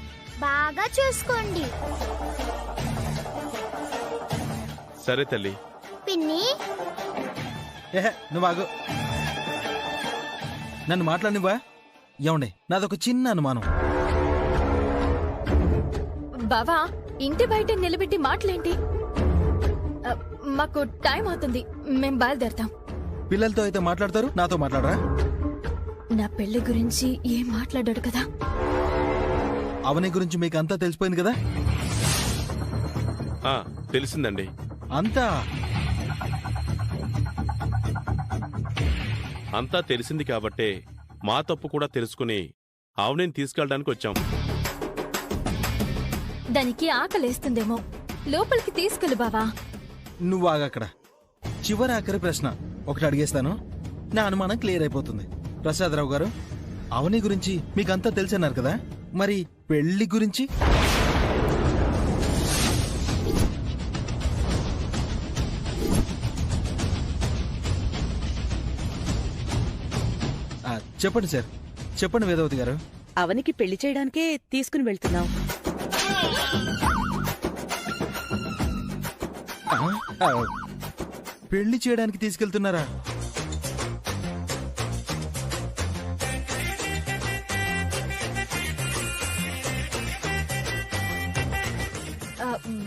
బాగా చూసుకోండి. సరే తల్లి. పిన్ని, నువ్వు ఆగు. నన్ను మాట్లాడినివ్వా? ఏమండి, నాదొక చిన్న అనుమానం. బావా, ఇంటి బయట నిలబెట్టి మాటలేంటి? మాకు టైం అవుతుంది. మేం బయలుదేరతాం. పిల్లలతో అయితే మాట్లాడతారు, నాతో మాట్లాడరా? నా పెళ్లి గురించి ఏం మాట్లాడాడు కదా? అవని గురించి మీకు అంతా తెలిసిపోయింది కదా? తెలిసిందండి. అంతా తెలిసింది కాబట్టే మా తప్పు కూడా తెలుసుకుని అవనిని తీసుకెళ్ళడానికి వచ్చాం. దానికి ఆకలేస్తుందేమో, లోపలికి తీసుకెళ్ళు బావా. నువ్వు ఆగక్కడ. చివరి ఆఖరి ప్రశ్న ఒకటి అడిగేస్తాను, నా అనుమానం క్లియర్ అయిపోతుంది. ప్రసాదరావు గారు, అవని గురించి మీకంతా తెలిసన్నారు కదా, మరి పెళ్లి గురించి? చెప్పండి సార్, చెప్పండి వేదవతి గారు. అవనికి పెళ్లి చేయడానికే తీసుకుని వెళ్తున్నాం. పెళ్లి చేయడానికి తీసుకెళ్తున్నారా?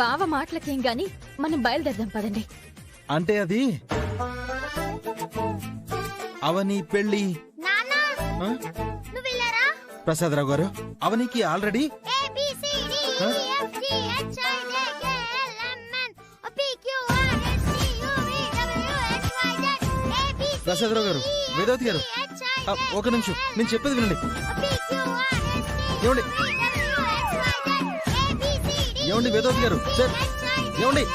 బావ మాటలకేం గాని మనం బయలుదేరదాం పదండి. అంటే అది అవని పెళ్లి. ప్రసాదరావు గారు, అవనికి ఆల్రెడీ ప్రసాదరావు గారు, వేదవతి గారు, ఒక నిమిషం, నేను చెప్పేది వినండి. ఏమండి ఏమండి వేదవతి గారు, సార్ ఏమండి,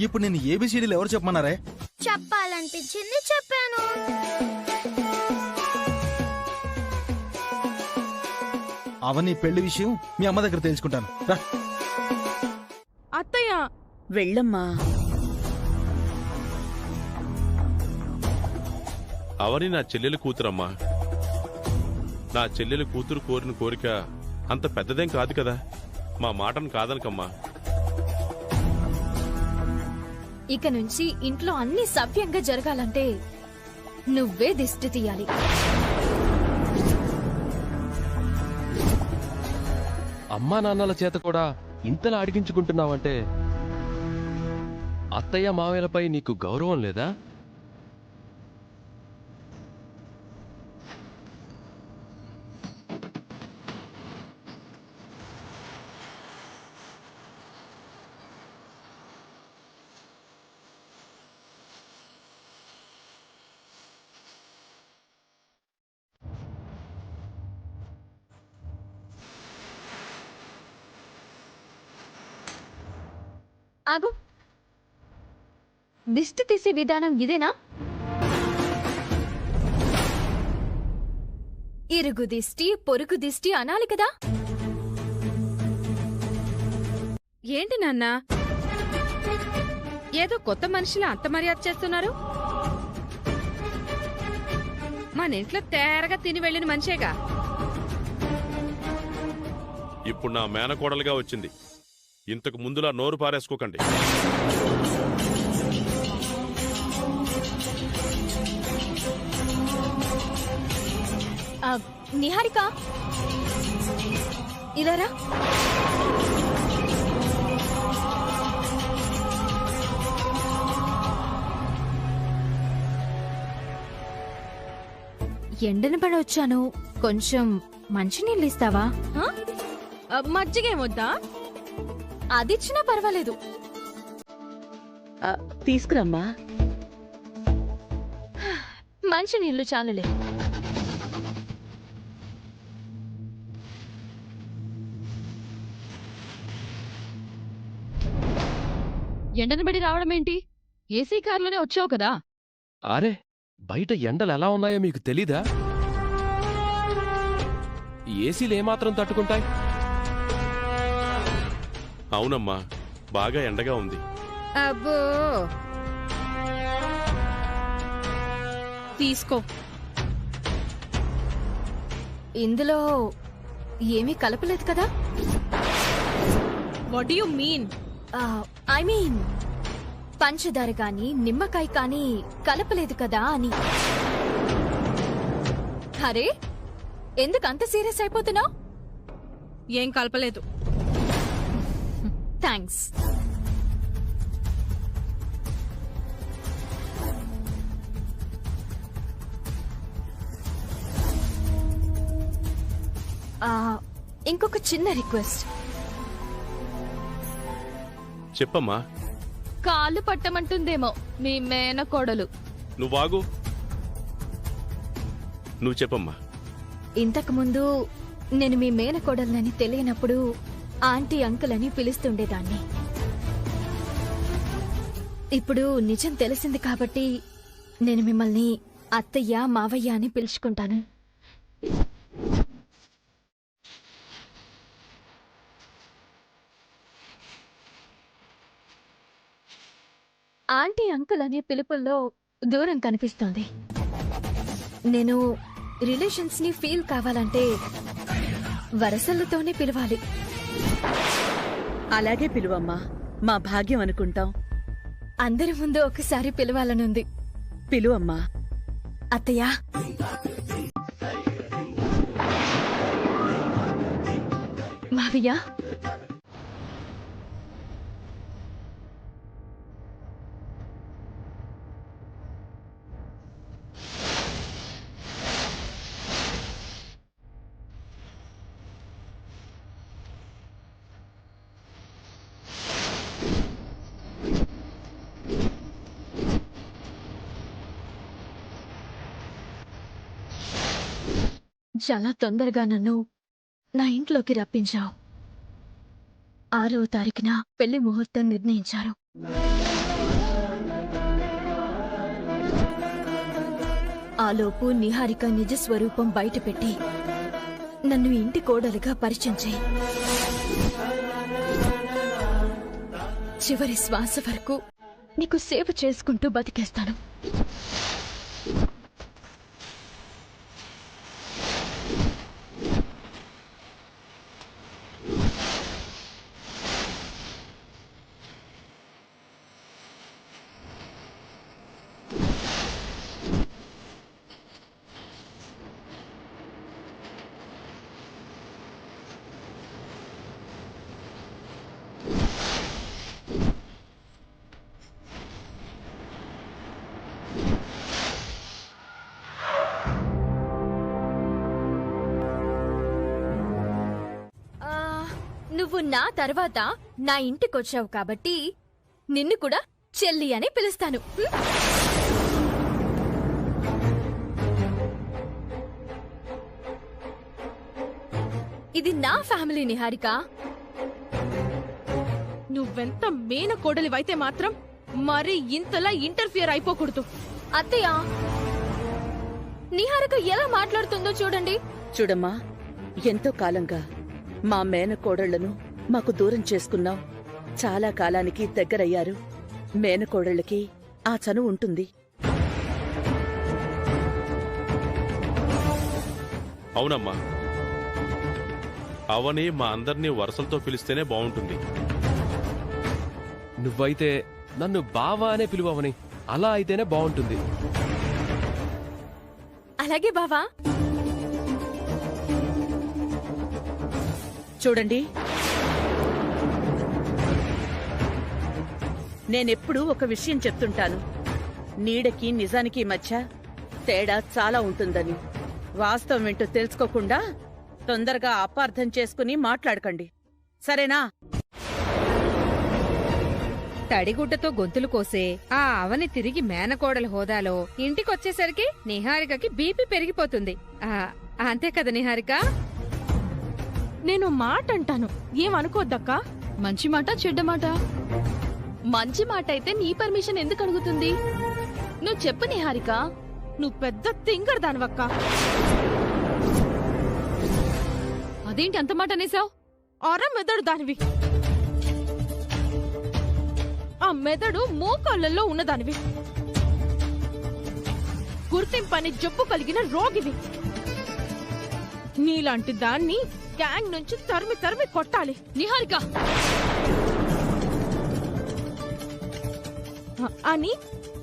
ఇప్పుడు నేను ఏబిసిడీలు ఎవరు చెప్పమన్నారే? చెప్పాలనిపించింది చెప్పాను. అవని పెళ్లి విషయం మీ అమ్మ దగ్గర తెలుసుకుంటాను రా. అత్తయ్య వెళ్ళమ్మా. అవని నా చెల్లెలు కూతురమ్మా. నా చెల్లెలు కూతురు కోరిన కోరిక అంత పెద్దదేం కాదు కదా. మా మాటను కాదనకమ్మా. ఇక నుంచి ఇంట్లో అన్ని సవ్యంగా జరగాలంటే నువ్వే దిష్టి తీయాలి. అమ్మా నాన్నల చేత కూడా ఇంతలా అడిగించుకుంటున్నావంటే అత్తయ్య మావయ్యలపై నీకు గౌరవం లేదా? ఆగు. దిష్టి తీసే విధానం ఇదేనా? ఇరుగు దిష్టి పొరుగు దిష్టి అనాలి కదా. ఏంటి నాన్న ఏదో కొత్త మనిషిలా అంత మర్యాద చేస్తున్నారు? మన ఇంట్లో తేరగా తిని వెళ్ళిన మనిషేగా. ఇప్పుడు నా మేనకోడలుగా వచ్చింది. ఇంతకు ముందులా నోరు పారేసుకోకండి. నిహారిక ఇలారా. ఎండన పడి వచ్చాను, కొంచెం మంచినీళ్ళు ఇస్తావా? మజ్జిగేమొద్దా? అదిచ్చినా పర్వాలేదు. తీసుకురమ్మా. మంచినీళ్ళు చాలులే. ఎండనబడి రావడం ఏంటి? ఏసీ కారులోనే వచ్చావు కదా. అరే, బయట ఎండలు ఎలా ఉన్నాయో మీకు తెలీదా? ఏసీలు ఏమాత్రం తట్టుకుంటాయి? అవునమ్మా, బాగా ఎండగా ఉంది. అబ్బో, తీసుకో. ఇందులో ఏమీ కలపలేదు కదా? What do you mean? I mean పంచదార కానీ నిమ్మకాయ కానీ కలపలేదు కదా అని. అరే, ఎందుకు అంత సీరియస్ అయిపోతున్నావు? ఏం కలపలేదు. థ్యాంక్స్. ఇంకొక చిన్న రిక్వెస్ట్. చెప్పమ్మా. కాళ్ళు పట్టమంటుందేమో మీ మేనకోడలు. నువ్వాగు. నువ్వు చెప్పమ్మా. ఇంతకు ముందు నేను మీ మేనకోడలని తెలియనప్పుడు ఆంటీ అంకుల్ అని పిలుస్తుండేదాన్ని. ఇప్పుడు నిజం తెలిసింది కాబట్టి నేను మిమ్మల్ని అత్తయ్య మావయ్య అని పిలుచుకుంటాను. ఆంటీ అంకుల్ అనే పిలుపుల్లో దూరం కనిపిస్తోంది. నేను రిలేషన్స్ ని ఫీల్ కావాలంటే వరసలతోనే పిలవాలి. అలాగే పిలువమ్మా, మా భాగ్యం అనుకుంటాం. అందరి ముందు ఒకసారి పిలవాలనుంది. పిలువమ్మా. అత్తయ్య. మావయ్య. చాలా తొందరగా నన్ను నా ఇంట్లోకి రప్పించావు. 6వ తారీఖున పెళ్లి ముహూర్తం నిర్ణయించారు. ఆలోపు నిహారిక నిజ స్వరూపం బయటపెట్టి నన్ను ఇంటి కోడలుగా పరిచయం చేయి. చివరి శ్వాస వరకు నీకు సేవ చేసుకుంటూ బతికేస్తాను. నువ్వు నా తర్వాత నా ఇంటికొచ్చావు కాబట్టి నిన్ను కూడా చెల్లి అని పిలుస్తాను. ఇది నా ఫ్యామిలీ నిహారిక. నువ్వెంత మేన కోడలివైతే మాత్రం మరి ఇంతలా ఇంటర్ఫియర్ అయిపోకూడదు. అత్తయ్య, నిహారిక ఎలా మాట్లాడుతుందో చూడండి. చూడమ్మా, ఎంతో కాలంగా మా మేనకోడళ్లను మాకు దూరం చేసుకున్నాం. చాలా కాలానికి దగ్గరయ్యారు. మేనకోడళ్ళకి ఆ చనువు ఉంటుంది. అవునమ్మా, అవని మా అందరినీ వరుసలతో పిలిస్తేనే బాగుంటుంది. నువ్వైతే నన్ను బావా అనే పిలువవని, అలా అయితేనే బాగుంటుంది. అలాగే బావా. చూడండి, నేనెప్పుడూ ఒక విషయం చెప్తుంటాను. నీడకి నిజానికి మధ్య తేడా చాలా ఉంటుందని. వాస్తవం ఏంటో తెలుసుకోకుండా తొందరగా అపార్థం చేసుకుని మాట్లాడకండి, సరేనా? తడిగుడ్డతో గొంతులు కోసే ఆ అవని తిరిగి మేనకోడల హోదాలో ఇంటికొచ్చేసరికి నిహారికకి బీపీ పెరిగిపోతుంది. అంతే కదా నిహారిక? నేను మాట అంటాను, ఏమనుకోద్దక్కా. మంచి మాట చెడ్డ మాట? మంచి మాట అయితే నీ పర్మిషన్ ఎందుకు అడుగుతుంది? నువ్వు చెప్పు నిహారిక. నువ్వు పెద్ద తింగర్ దానివక్క. అదేంటి అంత మాట అనేసావు? అర మెదడు దానివి. ఆ మెదడు మోకాళ్ళల్లో ఉన్నదానివి. గుర్తింపని జబ్బు కలిగిన రోగివి. నీలాంటి దాన్ని గ్యాంగ్ నుంచి తరిమి తరిమి కొట్టాలి. నిహారిక అని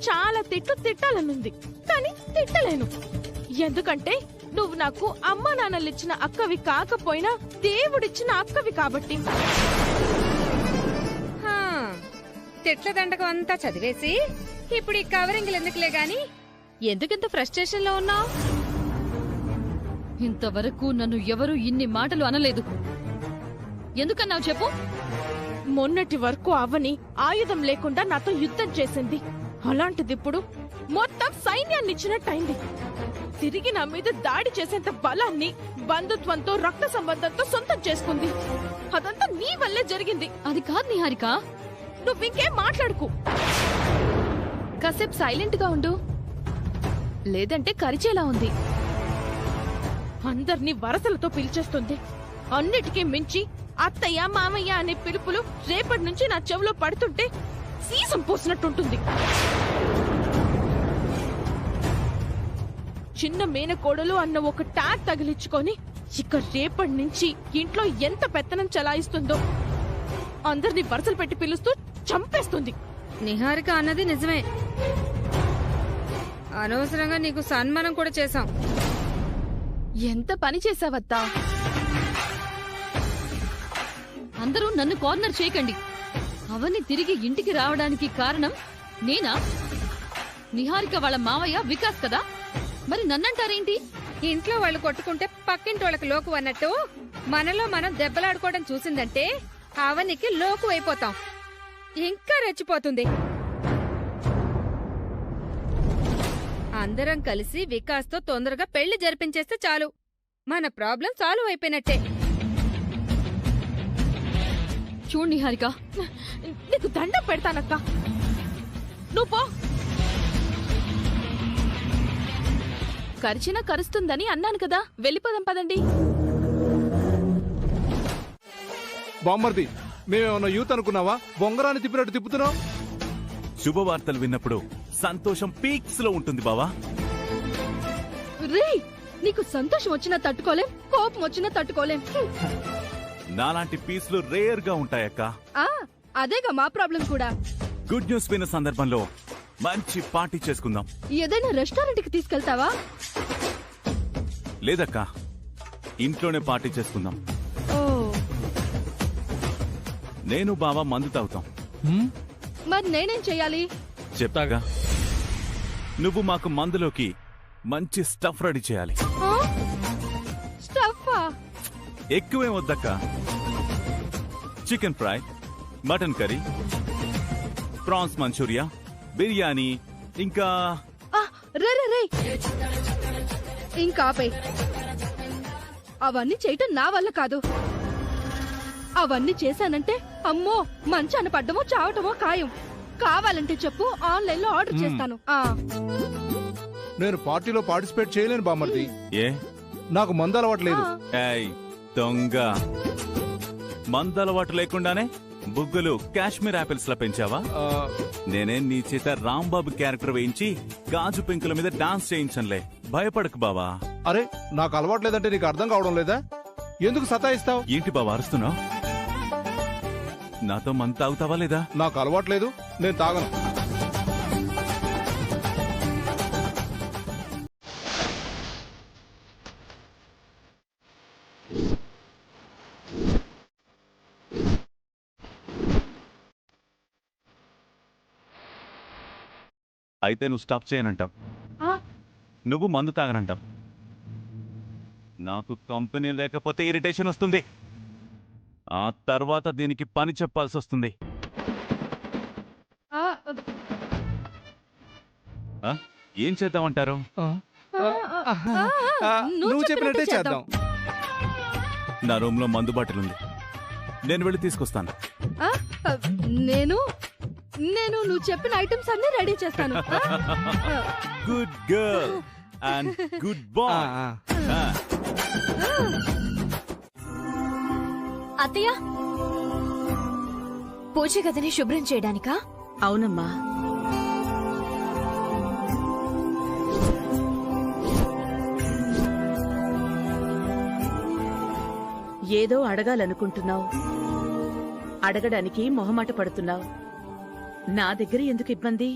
చాలా తిట్టాలనుంది, కానీ తిట్టలేను. ఎందుకంటే నువ్వు నాకు అమ్మా నాన్నలిచ్చిన అక్కవి కాకపోయినా దేవుడిచ్చిన అక్కవి కాబట్టి. తిట్ల దండకం అంతా చదివేసి ఇప్పుడు ఈ కవరింగ్లు ఎందుకులే గాని ఎందుకింత ఫ్రస్ట్రేషన్ లో ఉన్నావు? ఇంతవరకు నన్ను ఎవరూ ఇన్ని మాటలు అనలేదు. ఎందుకన్నావు చెప్పు? మొన్నటి వరకు అవని ఆయుధం లేకుండా నాతో యుద్ధం చేసింది. అలాంటిదిప్పుడు మొత్తం సైన్యాన్ని ఇచ్చినట్టయింది. తిరిగి నా మీద దాడి చేసేంత బలాన్ని బంధుత్వంతో, రక్త సంబంధంతో సొంతం చేసుకుంది. అదంతా నీ వల్లే జరిగింది. అది కాదు నిహారిక. నువ్వింకేం మాట్లాడుకు. కాసేపు సైలెంట్ గా ఉండు, లేదంటే కరిచేలా ఉంది. అందర్నీ వరసలతో పిలిచేస్తుంది. అన్నిటికీ మించి అత్తయ్య, మామయ్య అనే పిలుపులు రేపటి నుంచి నా చెవిలో పడుతుంటే సీసం పోసినట్టుంటుంది. చిన్న మేనకోడలు అన్న ఒక ట్యాగ్ తగిలించుకొని ఇక రేపటి నుంచి ఇంట్లో ఎంత పెత్తనం చలాయిస్తుందో. అందరినీ వరసలు పెట్టి పిలుస్తూ చంపేస్తుంది. నిహారిక అన్నది నిజమే. అనవసరంగా నీకు సన్మానం కూడా చేశాం. ఎంత పని చేసావత్తా. అందరూ నన్ను కార్నర్ చేయకండి. అవన్నీ తిరిగి ఇంటికి రావడానికి కారణం నేనా? నిహారిక వాళ్ళ మావయ్య వికాస్ కదా, మరి నన్నంటారేంటి? ఇంట్లో వాళ్ళు కొట్టుకుంటే పక్కింటి వాళ్ళకి లోకు అన్నట్టు మనలో మనం దెబ్బలాడుకోవడం చూసిందంటే అవనికి లోకు అయిపోతాం. ఇంకా రెచ్చిపోతుంది. అందరం కలిసి వికాస్ తో తొందరగా పెళ్లి జరిపించేస్తే చాలు, మన ప్రాబ్లం సాల్వ్ అయిపోయినట్టే. చూడు నిహారిక, నీకు దండం పెడతానక్క. నువ్వు పో. కరిచినా కరుస్తుందని అన్నాను కదా, వెళ్ళిపోదాం పదండి. బామ్మర్ది మేమేమన్నా యూత్ అనుకున్నావా? బొంగరాన్ని తిప్పినట్టు తిప్పుతున్నావు. శుభవార్తలు విన్నప్పుడు సంతోషం పీక్స్ లో ఉంటుంది బావా. రే, నీకు సంతోషం వచ్చినా తట్టుకోలేం, కోపం వచ్చినా తట్టుకోలేం. నాలాంటి పీస్లు రేర్ గా ఉంటాయక్క. అదేగా మా ప్రాబ్లం కూడా. గుడ్ న్యూస్ విన్న సందర్భంలో మంచి పార్టీ చేసుకుందాం. ఏదైనా రెస్టారెంట్ కి తీసుకెళ్తావా? లేదక్క, ఇంట్లోనే పార్టీ చేసుకుందాం. ఓ, నేను బావా మందు తాగుతాం. మరి నేనేం చెయ్యాలి? చెప్తాగా. నువ్వు మాకు మందులోకి మంచి స్టఫ్ రెడీ చేయాలి. స్టఫా? ఎక్కువేం వద్దక్క. Chicken fry, mutton curry, prawns Manchurian, biryani, ఇంకా రే రే రే, ఇంకా ఆపే. అవన్నీ చేయటం నా వల్ల కాదు. అవన్నీ చేశానంటే అమ్మో మంచాన పడ్డమో చావటమో ఖాయం. కావాలంటే చెప్పు, ఆన్లైన్ లో ఆర్డర్ చేస్తాను. నేను పార్టీలో పార్టిసిపేట్ చేయలేను బామ్మర్ది. ఏ? నాకు మందు అలవాట్లేదు. ఏయ్ దొంగ, మందు అలవాటు లేకుండానే బుగ్గలు కాశ్మీర్ ఆపిల్స్ లా పెంచావా? నేనే నీ చేత రాంబాబు క్యారెక్టర్ వేయించి గాజు పెంకుల మీద డాన్స్ చేయించనులే. భయపడకు బావా. అరే, నాకు అలవాట్లేదంటే నీకు అర్థం కావడం లేదా? ఎందుకు సతాయిస్తావు? ఏంటి బావా అరుస్తున్నావు? నాతో మందు తాగుతావా లేదా? నాకు అలవాట్లేదు, నేను తాగను. అయితే నువ్వు స్టాప్ చేయనంటావు, నువ్వు మందు తాగనంటావు. నాకు కంపెనీ లేకపోతే ఇరిటేషన్ వస్తుంది. ఆ తర్వాత దీనికి పని చెప్పాల్సి వస్తుంది. ఏం చేద్దామంటారు? నువ్వు చెప్పినట్టే చేద్దాం. నా రూమ్ లో మందు బాటిల్ ఉంది, నేను వెళ్ళి తీసుకొస్తాను. నేను నువ్వు చెప్పిన ఐటమ్స్ అన్ని రెడీ చేస్తాను. Good girl and good boy. అత్తయ్య, పూజ గదిని శుభ్రం చేయడానికా? అవునమ్మా. ఏదో అడగాలనుకుంటున్నావు, అడగడానికి మొహమాట పడుతున్నావు. నా దగ్గర ఎందుకు ఇబ్బంది?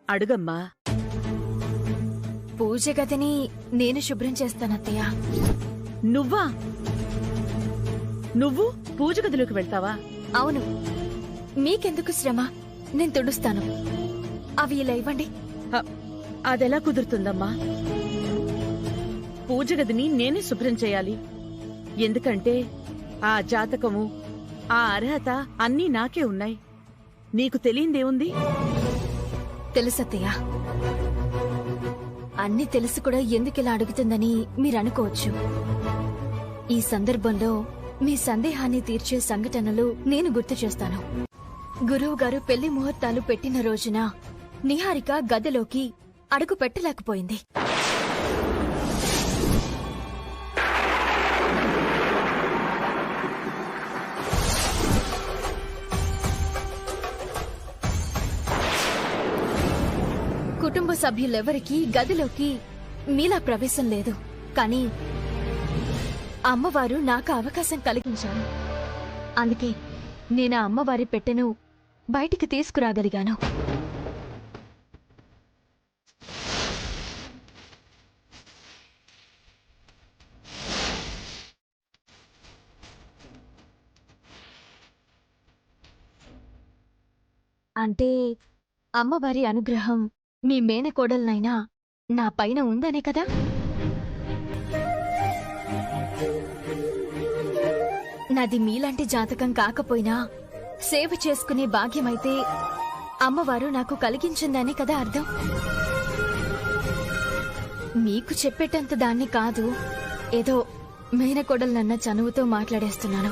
అడుగమ్మా. పూజ గదిని నేను శుభ్రం చేస్తానత్తయ్య. నువ్వా? నువ్వు పూజ గదిలోకి వెళ్తావా? అవును, మీకెందుకు శ్రమ, నేను తుడుస్తాను. అవి ఇలా ఇవ్వండి. అదెలా కుదురుతుందమ్మా? పూజ గదిని నేనే శుభ్రం చేయాలి. ఎందుకంటే ఆ జాతకము, ఆ అర్హత అన్నీ నాకే ఉన్నాయి. నీకు తెలియందేముంది? తెలుసత్తయ్య. అన్ని తెలుసు కూడా ఎందుకిలా అడుగుతుందని మీరనుకోవచ్చు. ఈ సందర్భంలో మీ సందేహాన్ని తీర్చే సంఘటనలు నేను గుర్తు చేస్తాను. గురువు గారు పెళ్లి ముహూర్తాలు పెట్టిన రోజున నిహారిక గదిలోకి అడుగు పెట్టలేకపోయింది. కుటుంబ సభ్యులెవరికీ గదిలోకి మీలా ప్రవేశం లేదు. కానీ అమ్మవారు నాకు అవకాశం కలిగించారు. అందుకే నేను ఆ అమ్మవారి పెట్టెను బయటికి తీసుకురాగలిగాను. అంటే అమ్మవారి అనుగ్రహం మీ మేనకోడలనైనా నా పైన ఉందనే కదా? నాది మీలాంటి జాతకం కాకపోయినా సేవ చేసుకునే భాగ్యమైతే అమ్మవారు నాకు కలిగించిందనే కదా అర్థం. మీకు చెప్పేటంత దాన్ని కాదు, ఏదో మేనకోడలనన్న చనువుతో మాట్లాడేస్తున్నాను.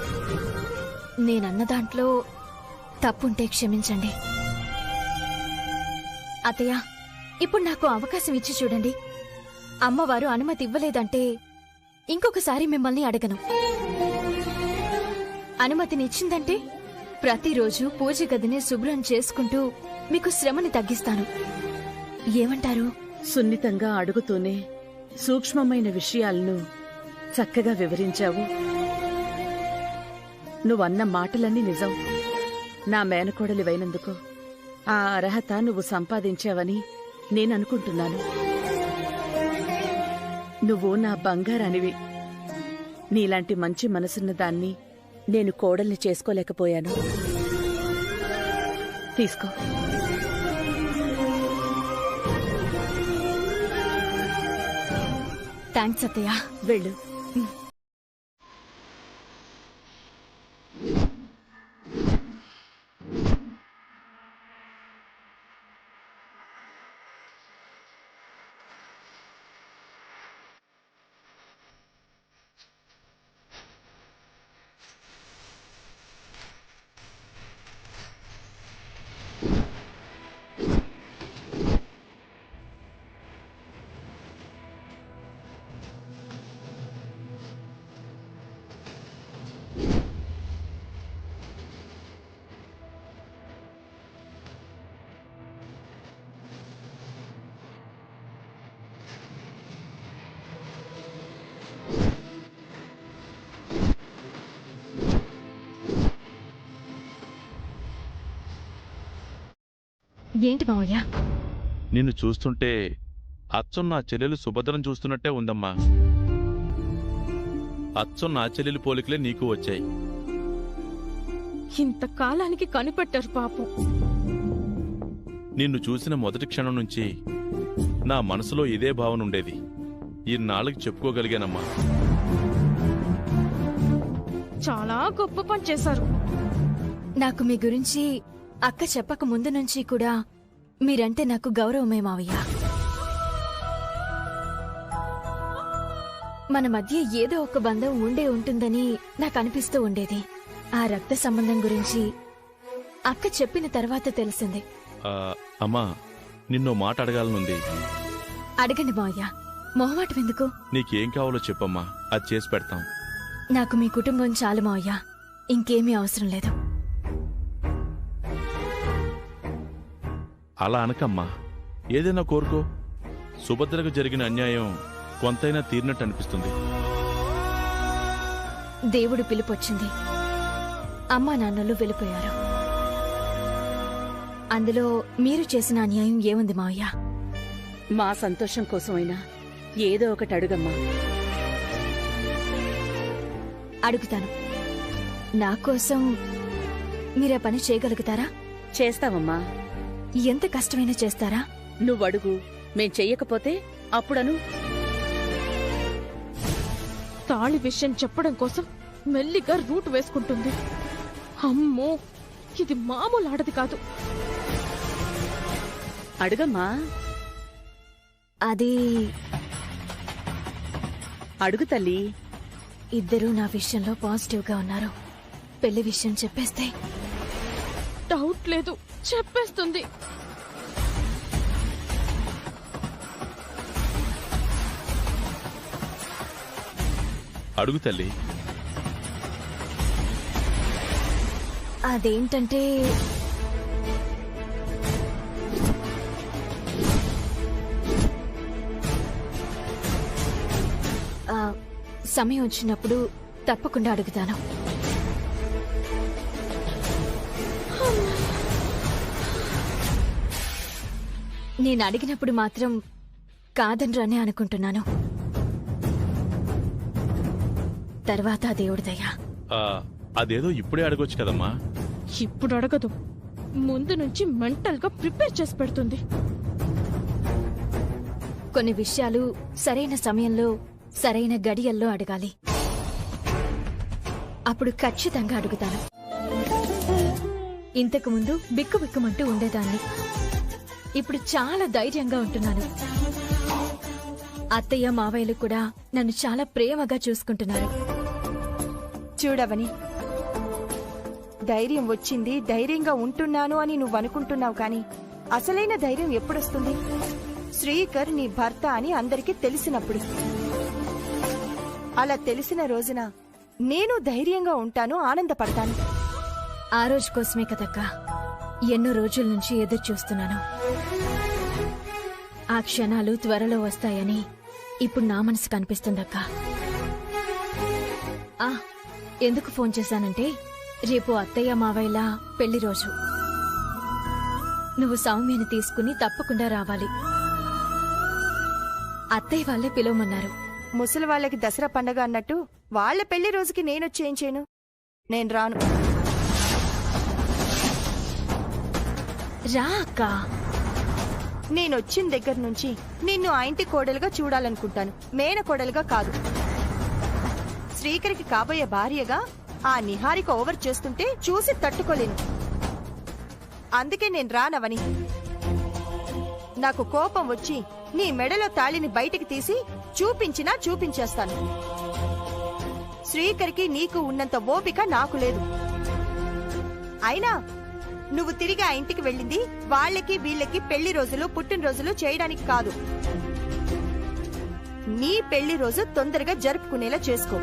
నేనన్న దాంట్లో తప్పుంటే క్షమించండి. అత్తయ్య, ఇప్పుడు నాకు అవకాశం ఇచ్చి చూడండి. అమ్మవారు అనుమతి ఇవ్వలేదంటే ఇంకొకసారి మిమ్మల్ని అడగను. అనుమతినిచ్చిందంటే ప్రతిరోజు పూజ గదిని శుభ్రం చేసుకుంటూ మీకు శ్రమని తగ్గిస్తాను. ఏమంటారు? సున్నితంగా అడుగుతూనే సూక్ష్మమైన విషయాలను చక్కగా వివరించావు. నువ్వన్న మాటలన్నీ నిజం. నా మేనకోడలివైనందుకు ఆ అర్హత నువ్వు సంపాదించావని నేననుకుంటున్నాను. నువ్వు నా బంగారానివి. నీలాంటి మంచి మనసున్న దాన్ని నేను కోడల్ని చేసుకోలేకపోయాను. తీసుకో. థ్యాంక్స్ అత్తయ్య. వెళ్ళు. ఏంటి మావయ్య? నిన్ను చూస్తుంటే అచ్చం నా చెల్లెలు సుభద్రను చూస్తున్నట్టే ఉందమ్మా. అచ్చం నా చెల్లెలు పోలికలే నీకు వచ్చాయి. ఇంతకాలానికి కనిపెట్టారు పాపం. నిన్ను చూసిన మొదటి క్షణం నుంచి నా మనసులో ఇదే భావన ఉండేది. ఇన్నాళ్ళకి చెప్పుకోగలిగానమ్మా. చాలా గొప్ప పని చేశారు. నాకు మీ గురించి అక్క చెప్పక ముందు నుంచి కూడా మీరంటే నాకు గౌరవమే మావయ్య. మన మధ్య ఏదో ఒక బంధం ఉండే ఉంటుందని నాకు అనిపిస్తూ ఉండేది. ఆ రక్త సంబంధం గురించి అక్క చెప్పిన తర్వాత తెలిసింది. అమ్మా, నిన్నో మాట అడగాలనుంది. అడగండి మావయ్య. మొహమాటం ఎందుకు? నీకేం కావాలో చెప్పమ్మా, అది చేసి పెడతాం. నాకు మీ కుటుంబం చాలు మావయ్య. ఇంకేమీ అవసరం లేదు. అలా అనకమ్మా. ఏదైనా కోరుకో. సుభద్రకు జరిగిన అన్యాయం కొంతైనా తీరినట్టు అనిపిస్తుంది. దేవుడు పిలుపొచ్చింది. అమ్మా నాన్నలు వెళ్ళిపోయారు. అందులో మీరు చేసిన అన్యాయం ఏముంది మావయ్య? మా సంతోషం కోసమైనా ఏదో ఒకటి అడుగమ్మా. అడుగుతాను. నా కోసం మీరా పని చేయగలుగుతారా? చేస్తావమ్మా. ఎంత కష్టమైనా చేస్తారా? నువ్వడుగు. మేం చెయ్యకపోతే అప్పుడను. తాళి విషయం చెప్పడం కోసం మెల్లిగా రూట్ వేసుకుంటుంది. అమ్మో, ఇది మామూలు ఆడది కాదు. అడుగమ్మా. అది అడుగు తల్లి. ఇద్దరూ నా విషయంలో పాజిటివ్ గా ఉన్నారు. పెళ్లి విషయం చెప్పేస్తే డౌట్ లేదు, చెప్పేస్తుంది. అడుగు తల్లి. అదేంటంటే సమయం వచ్చినప్పుడు తప్పకుండా అడుగుతాను. నేను అడిగినప్పుడు మాత్రం కాదనరనే అనుకుంటున్నాను. తర్వాత దేవుడి దయ. అదేదో ఇప్పుడే అడగొచ్చు కదమ్మా. ఇప్పుడు అడగదు. ముందు నుంచి మెంటల్ గా ప్రిపేర్ చేసి పెడుతుంది. కొన్ని విషయాలు సరైన సమయంలో సరైన గడియల్లో అడగాలి. అప్పుడు ఖచ్చితంగా అడుగుతాను. ఇంతకు ముందు బిక్కుబిక్కుమంటూ ఉండేదాన్ని. ఇప్పుడు చాలా ధైర్యంగా ఉంటున్నాను. అత్తయ్య మావయ్యలు కూడా నన్ను చాలా ప్రేమగా చూసుకుంటున్నారు. చూడవని, ధైర్యం వచ్చింది, ధైర్యంగా ఉంటున్నాను అని నువ్వు అనుకుంటున్నావు, కానీ అసలైన ధైర్యం ఎప్పుడొస్తుంది? శ్రీకర్ నీ భర్త అని అందరికీ తెలిసినప్పుడు. అలా తెలిసిన రోజున నేను ధైర్యంగా ఉంటాను, ఆనందపడతాను. ఆ రోజు కోసమే కదక్కా ఎన్నో రోజుల నుంచి ఎదురు చూస్తున్నాను. ఆ క్షణాలు త్వరలో వస్తాయని ఇప్పుడు నా మనసు కనిపిస్తుందక్కా. ఎందుకు ఫోన్ చేశానంటే రేపు అత్తయ్య మావయ్యల పెళ్లి రోజు. నువ్వు సౌమ్యని తీసుకుని తప్పకుండా రావాలి. అత్తయ్య వాళ్ళే పిలవమన్నారు. ముసలి వాళ్ళకి దసరా పండగ అన్నట్టు వాళ్ళ పెళ్లి రోజుకి నేనొచ్చి ఏం చేయను? నేను రాను. రా అక్కా. నేనొచ్చిన దగ్గర నుంచి నిన్ను ఆ ఇంటి కోడలుగా చూడాలనుకుంటాను, మేనకోడలుగా కాదు. శ్రీకరికి కాబోయే భార్యగా ఆ నిహారిక ఓవర్ చేస్తుంటే చూసి తట్టుకోలేను. అందుకే నేను రానవని. నాకు కోపం వచ్చి నీ మెడలో తాళిని బయటికి తీసి చూపించినా చూపించేస్తాను. శ్రీకరికి నీకు ఉన్నంత ఓపిక నాకు లేదు. అయినా నువ్వు తిరిగి ఆ ఇంటికి వెళ్ళింది వాళ్ళకి వీళ్ళకి పెళ్లి రోజులు పుట్టినరోజులు చేయడానికి కాదు. నీ పెళ్లి రోజు తొందరగా జరుపుకునేలా చేసుకో.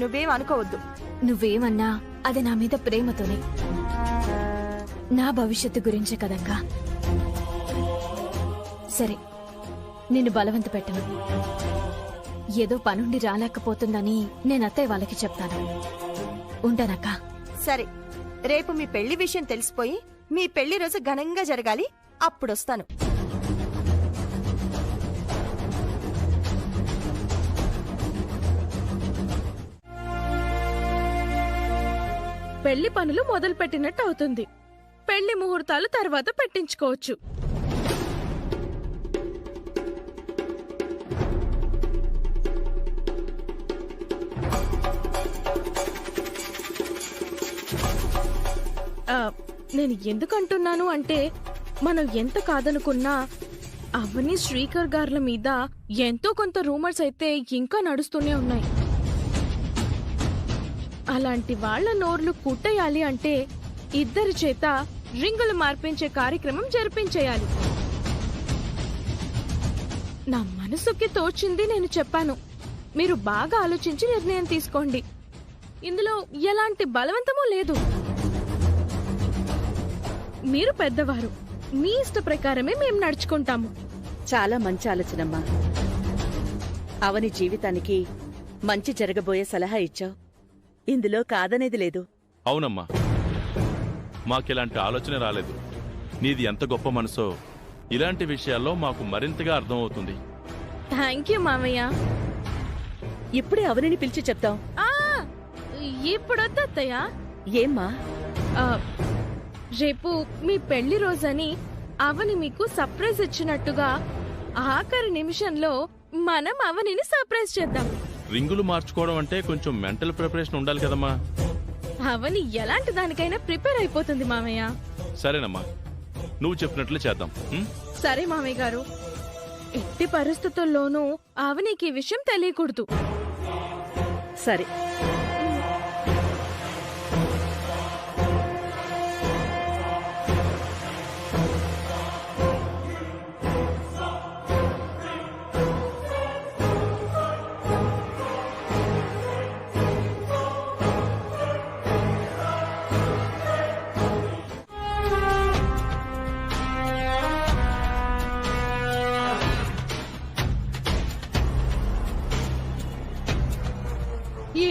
నువ్వేం అనుకోవద్దు. నువ్వేమన్నా అది నా మీద ప్రేమతోనే, నా భవిష్యత్తు గురించే కదక్కా. సరే, నిన్ను బలవంత పెట్టను. ఏదో పనుండి రాలేకపోతుందని నేను అత్తయ్య వాళ్ళకి చెప్తాను. ఉంటానక్కా. సరే, రేపు మీ పెళ్లి విషయం తెలిసిపోయి మీ పెళ్లి రోజు ఘనంగా జరగాలి, అప్పుడొస్తాను. పెళ్లి పనులు మొదలు పెట్టినట్టు అవుతుంది. పెళ్లి ముహూర్తాలు తర్వాత పెట్టించుకోవచ్చు. నేను ఎందుకంటున్నాను అంటే, మనం ఎంత కాదనుకున్నా అవని శ్రీకర్ గార్ల మీద ఎంతో కొంత రూమర్స్ అయితే ఇంకా నడుస్తూనే ఉన్నాయి. అలాంటి వాళ్ల నోర్లు కుట్టేయాలి అంటే ఇద్దరి చేత రింగులు మార్పించే కార్యక్రమం జరిపించేయాలి. నా మనసుకి తోచింది నేను చెప్పాను. మీరు బాగా ఆలోచించి నిర్ణయం తీసుకోండి. ఇందులో ఎలాంటి బలవంతమూ లేదు. మీరు పెద్దవారు, మీ ఇష్ట ప్రకారమే మేము నడుచుకుంటాము. చాలా మంచి ఆలోచనమ్మా. అవని జీవితానికి మంచి జరగబోయే సలహా ఇచ్చావు. ఇందులో కాదనేది లేదు. అవునమ్మా, మాకిలాంటి ఆలోచన రాలేదు. నీది ఎంత గొప్ప మనసో ఇలాంటి విషయాల్లో మాకు మరింతగా అర్థమవుతుంది. థ్యాంక్ యూ మామయ్య. ఇప్పుడే అవనిని పిలిచి చెప్తాం. ఇప్పుడొద్దత్తయ్య. ఏమ్మా? రేపు మీ పెళ్లి రోజని అవని మీకు సర్ప్రైజ్ ఇచ్చినట్టుగా ఆఖరి నిమిషంలో మనం అవనిని సర్ప్రైజ్ చేద్దాం. రింగులు మార్చుకోవడం అంటే కొంచెం మెంటల్ ప్రిపరేషన్ ఉండాలి కదమ్మా. అవని ఎలాంటి దానికైనా ప్రిపేర్ అయిపోతుంది మామయ్య. సరేనమ్మా, నువ్వు చెప్పినట్లు చేద్దాం. సరే మామయ్య గారు, ఎట్టి పరిస్థితుల్లోనూ అవనికి ఈ విషయం తెలియకూడదు. సరే.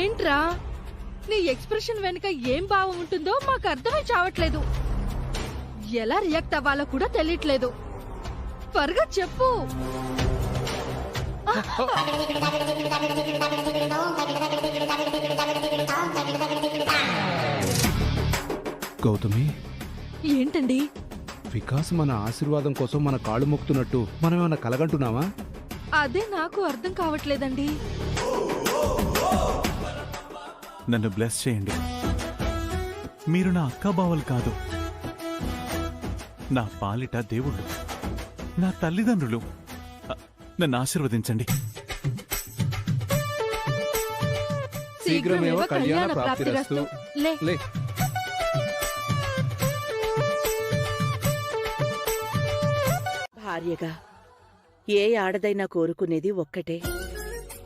ఏంట్రా, నీ ఎక్స్ప్రెషన్ వెనుక ఏం భావం ఉంటుందో మాకు అర్థమై చావట్లేదు. ఎలా రియాక్ట్ అవ్వాలో కూడా తెలియట్లేదు. త్వరగా చెప్పు. గౌతమి, ఏంటండి? వికాస్ మన ఆశీర్వాదం కోసం మన కాళ్ళు మొక్కుతున్నట్టు మనం ఏమైనా కలగంటున్నావా? అదే నాకు అర్థం కావట్లేదండి. నన్ను బ్లెస్ చేయండి. మీరు నా అక్కాబావలు కాదు, నా పాలిట దేవుళ్ళు, నా తల్లిదండ్రులు. నన్ను ఆశీర్వదించండి. శీఘ్రమేవ కళ్యాణ ప్రాప్తిరస్తు. లే. భార్యగా ఏ ఆడదైనా కోరుకునేది ఒక్కటే,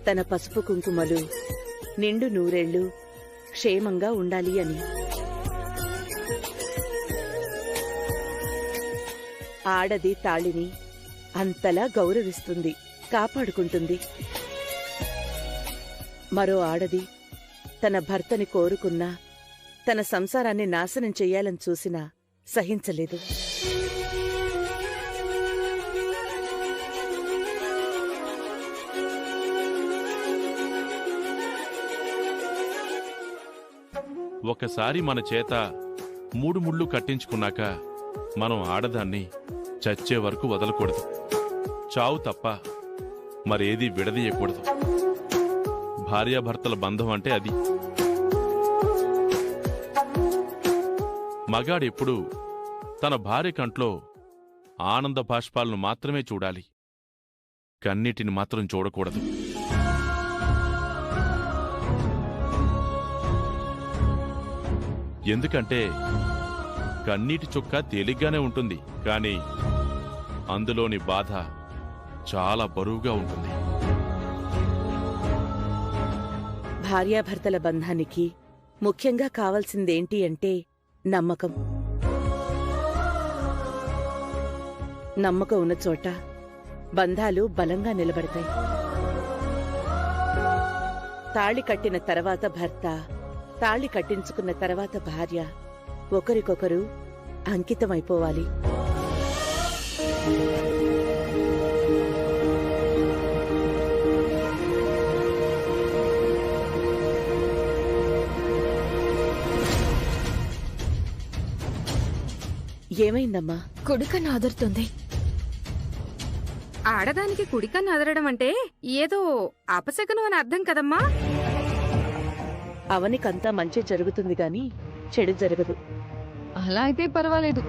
తన పసుపు కుంకుమలు నిండు నూరేళ్లు క్షేమంగా ఉండాలి అని. ఆడది తాళిని అంతలా గౌరవిస్తుంది, కాపాడుకుంటుంది. మరో ఆడది తన భర్తని కోరుకున్నా తన సంసారాన్ని నాశనం చెయ్యాలని చూసినా సహించలేదు. ఒకసారి మన చేత 3 ముళ్ళు కట్టించుకున్నాక మనం ఆడదాన్ని చచ్చే వరకు వదలకూడదు. చావు తప్ప మరేదీ విడదీయకూడదు. భార్యాభర్తల బంధం అంటే అది. మగాడెప్పుడూ తన భార్య కంట్లో ఆనంద బాష్పాలను మాత్రమే చూడాలి, కన్నీటిని మాత్రం చూడకూడదు. ఎందుకంటే కన్నీటి చుక్క తేలిగ్గానే ఉంటుంది, కాని అందులోని బాధ చాలా బరువుగా ఉంటుంది. భార్యాభర్తల బంధానికి ముఖ్యంగా కావాల్సిందేంటి అంటే నమ్మకం. నమ్మకం ఉన్న చోట బంధాలు బలంగా నిలబడతాయి. తాళి కట్టిన తర్వాత భర్త, తాళి కట్టించుకున్న తర్వాత భార్య ఒకరికొకరు అంకితమైపోవాలి. ఏమైందమ్మా? కుడికన్ను అదురుతుంది. ఆడదానికి కుడికన్ను అదరడం అంటే ఏదో అపశకనం అని అర్థం కదమ్మా. అవనికంతా మంచి జరుగుతుంది గాని చెడు జరగదు. అలా అయితే పర్వాలేదు.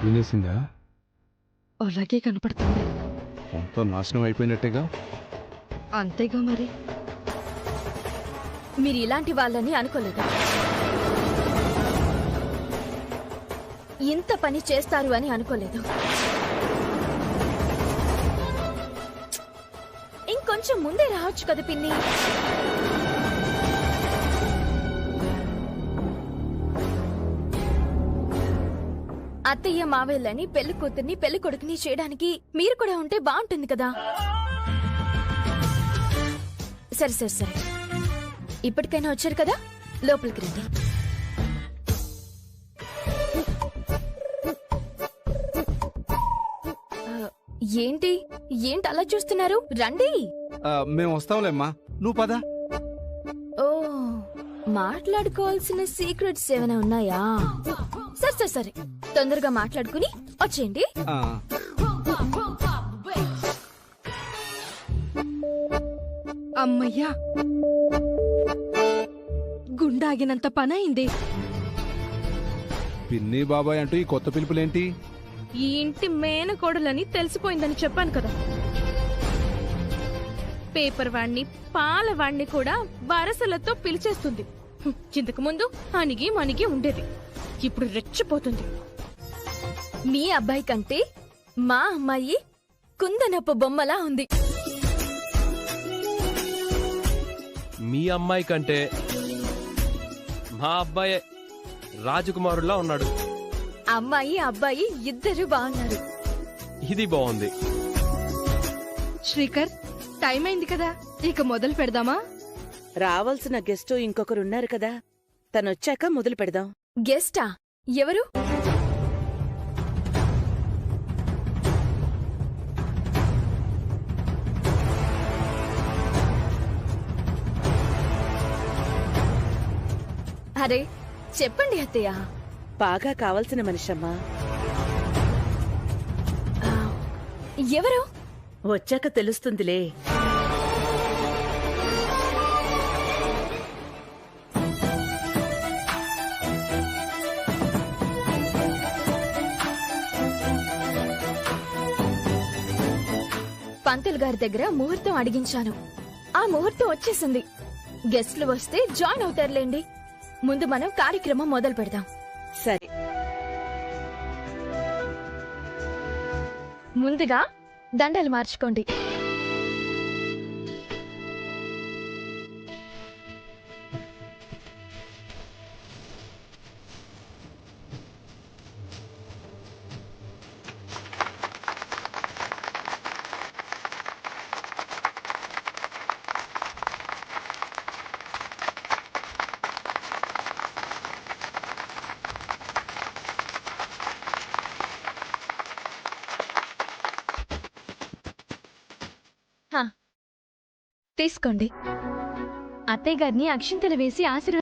వినేసిందా? అలాగే కనపడుతుంది. అంతా నాశనం అయిపోయినట్టేగా. అంతేగా మరి. మీరు ఇలాంటి వాళ్ళని అనుకోలేదు. ఇంత పని చేస్తారు అని అనుకోలేదు. ఇంకొంచెం ముందే రావచ్చు కదా పిన్ని. అత్తయ్య మావయ్యలని పెళ్లి కూతుర్ని పెళ్లి కొడుకుని చేయడానికి మీరు కూడా ఉంటే బాగుంటుంది కదా. సరే సరే సరే, ఇప్పటికైనా వచ్చారు కదా, లోపలికి రండి. ఏంటి ఏంటి అలా చూస్తున్నారు? రండి. మేము వస్తాంలేమ్మా, నువ్వు పద. ఓ, మాట్లాడుకోవాల్సిన సీక్రెట్స్ ఏమైనా ఉన్నాయా? సరే సరే సరే, తొందరగా మాట్లాడుకుని వచ్చేయండి. అమ్మయ్యా, గుండాగినంత పనైంది. పిన్ని బాబాయ్ అంటూ ఈ కొత్త పిలుపులేంటి? ఈ ఇంటి మేనకోడలని తెలిసిపోయిందని చెప్పాను కదా. పేపర్ వాణ్ణి, పాల వాణ్ణి కూడా వరసలతో పిలిచేస్తుంది. ఇంతకు ముందు అణిగి మణిగి ఉండేది, ఇప్పుడు రెచ్చిపోతుంది. మీ అబ్బాయి కంటే మా అమ్మాయి కుందనపు బొమ్మలా ఉంది. మీ అమ్మాయి కంటే మా అబ్బాయే రాజకుమారులా ఉన్నాడు. అమ్మాయి అబ్బాయి ఇద్దరు బాగున్నారు. ఇది బాగుంది. శ్రీకర్, టైం అయింది కదా, ఇక మొదలు పెడదామా? రావాల్సిన గెస్టు ఇంకొకరున్నారు కదా, తనొచ్చాక మొదలు పెడదాం. గెస్టా? ఎవరు? అరే చెప్పండి అత్తయ్య. బాగా కావలసిన మనిషమ్మా. ఎవరు? వచ్చాక తెలుస్తుందిలే. పంతులు గారి దగ్గర ముహూర్తం అడిగించాను. ఆ ముహూర్తం వచ్చేసింది. గెస్ట్లు వస్తే జాయిన్ అవుతారులేండి. ముందు మనం కార్యక్రమం మొదలు పెడదాం. సరే, ముందుగా దండలు మార్చుకోండి. తీసుకోండి. అత్తయ్య గారిని అక్షింతలు వేసి ఆశీర్వాదం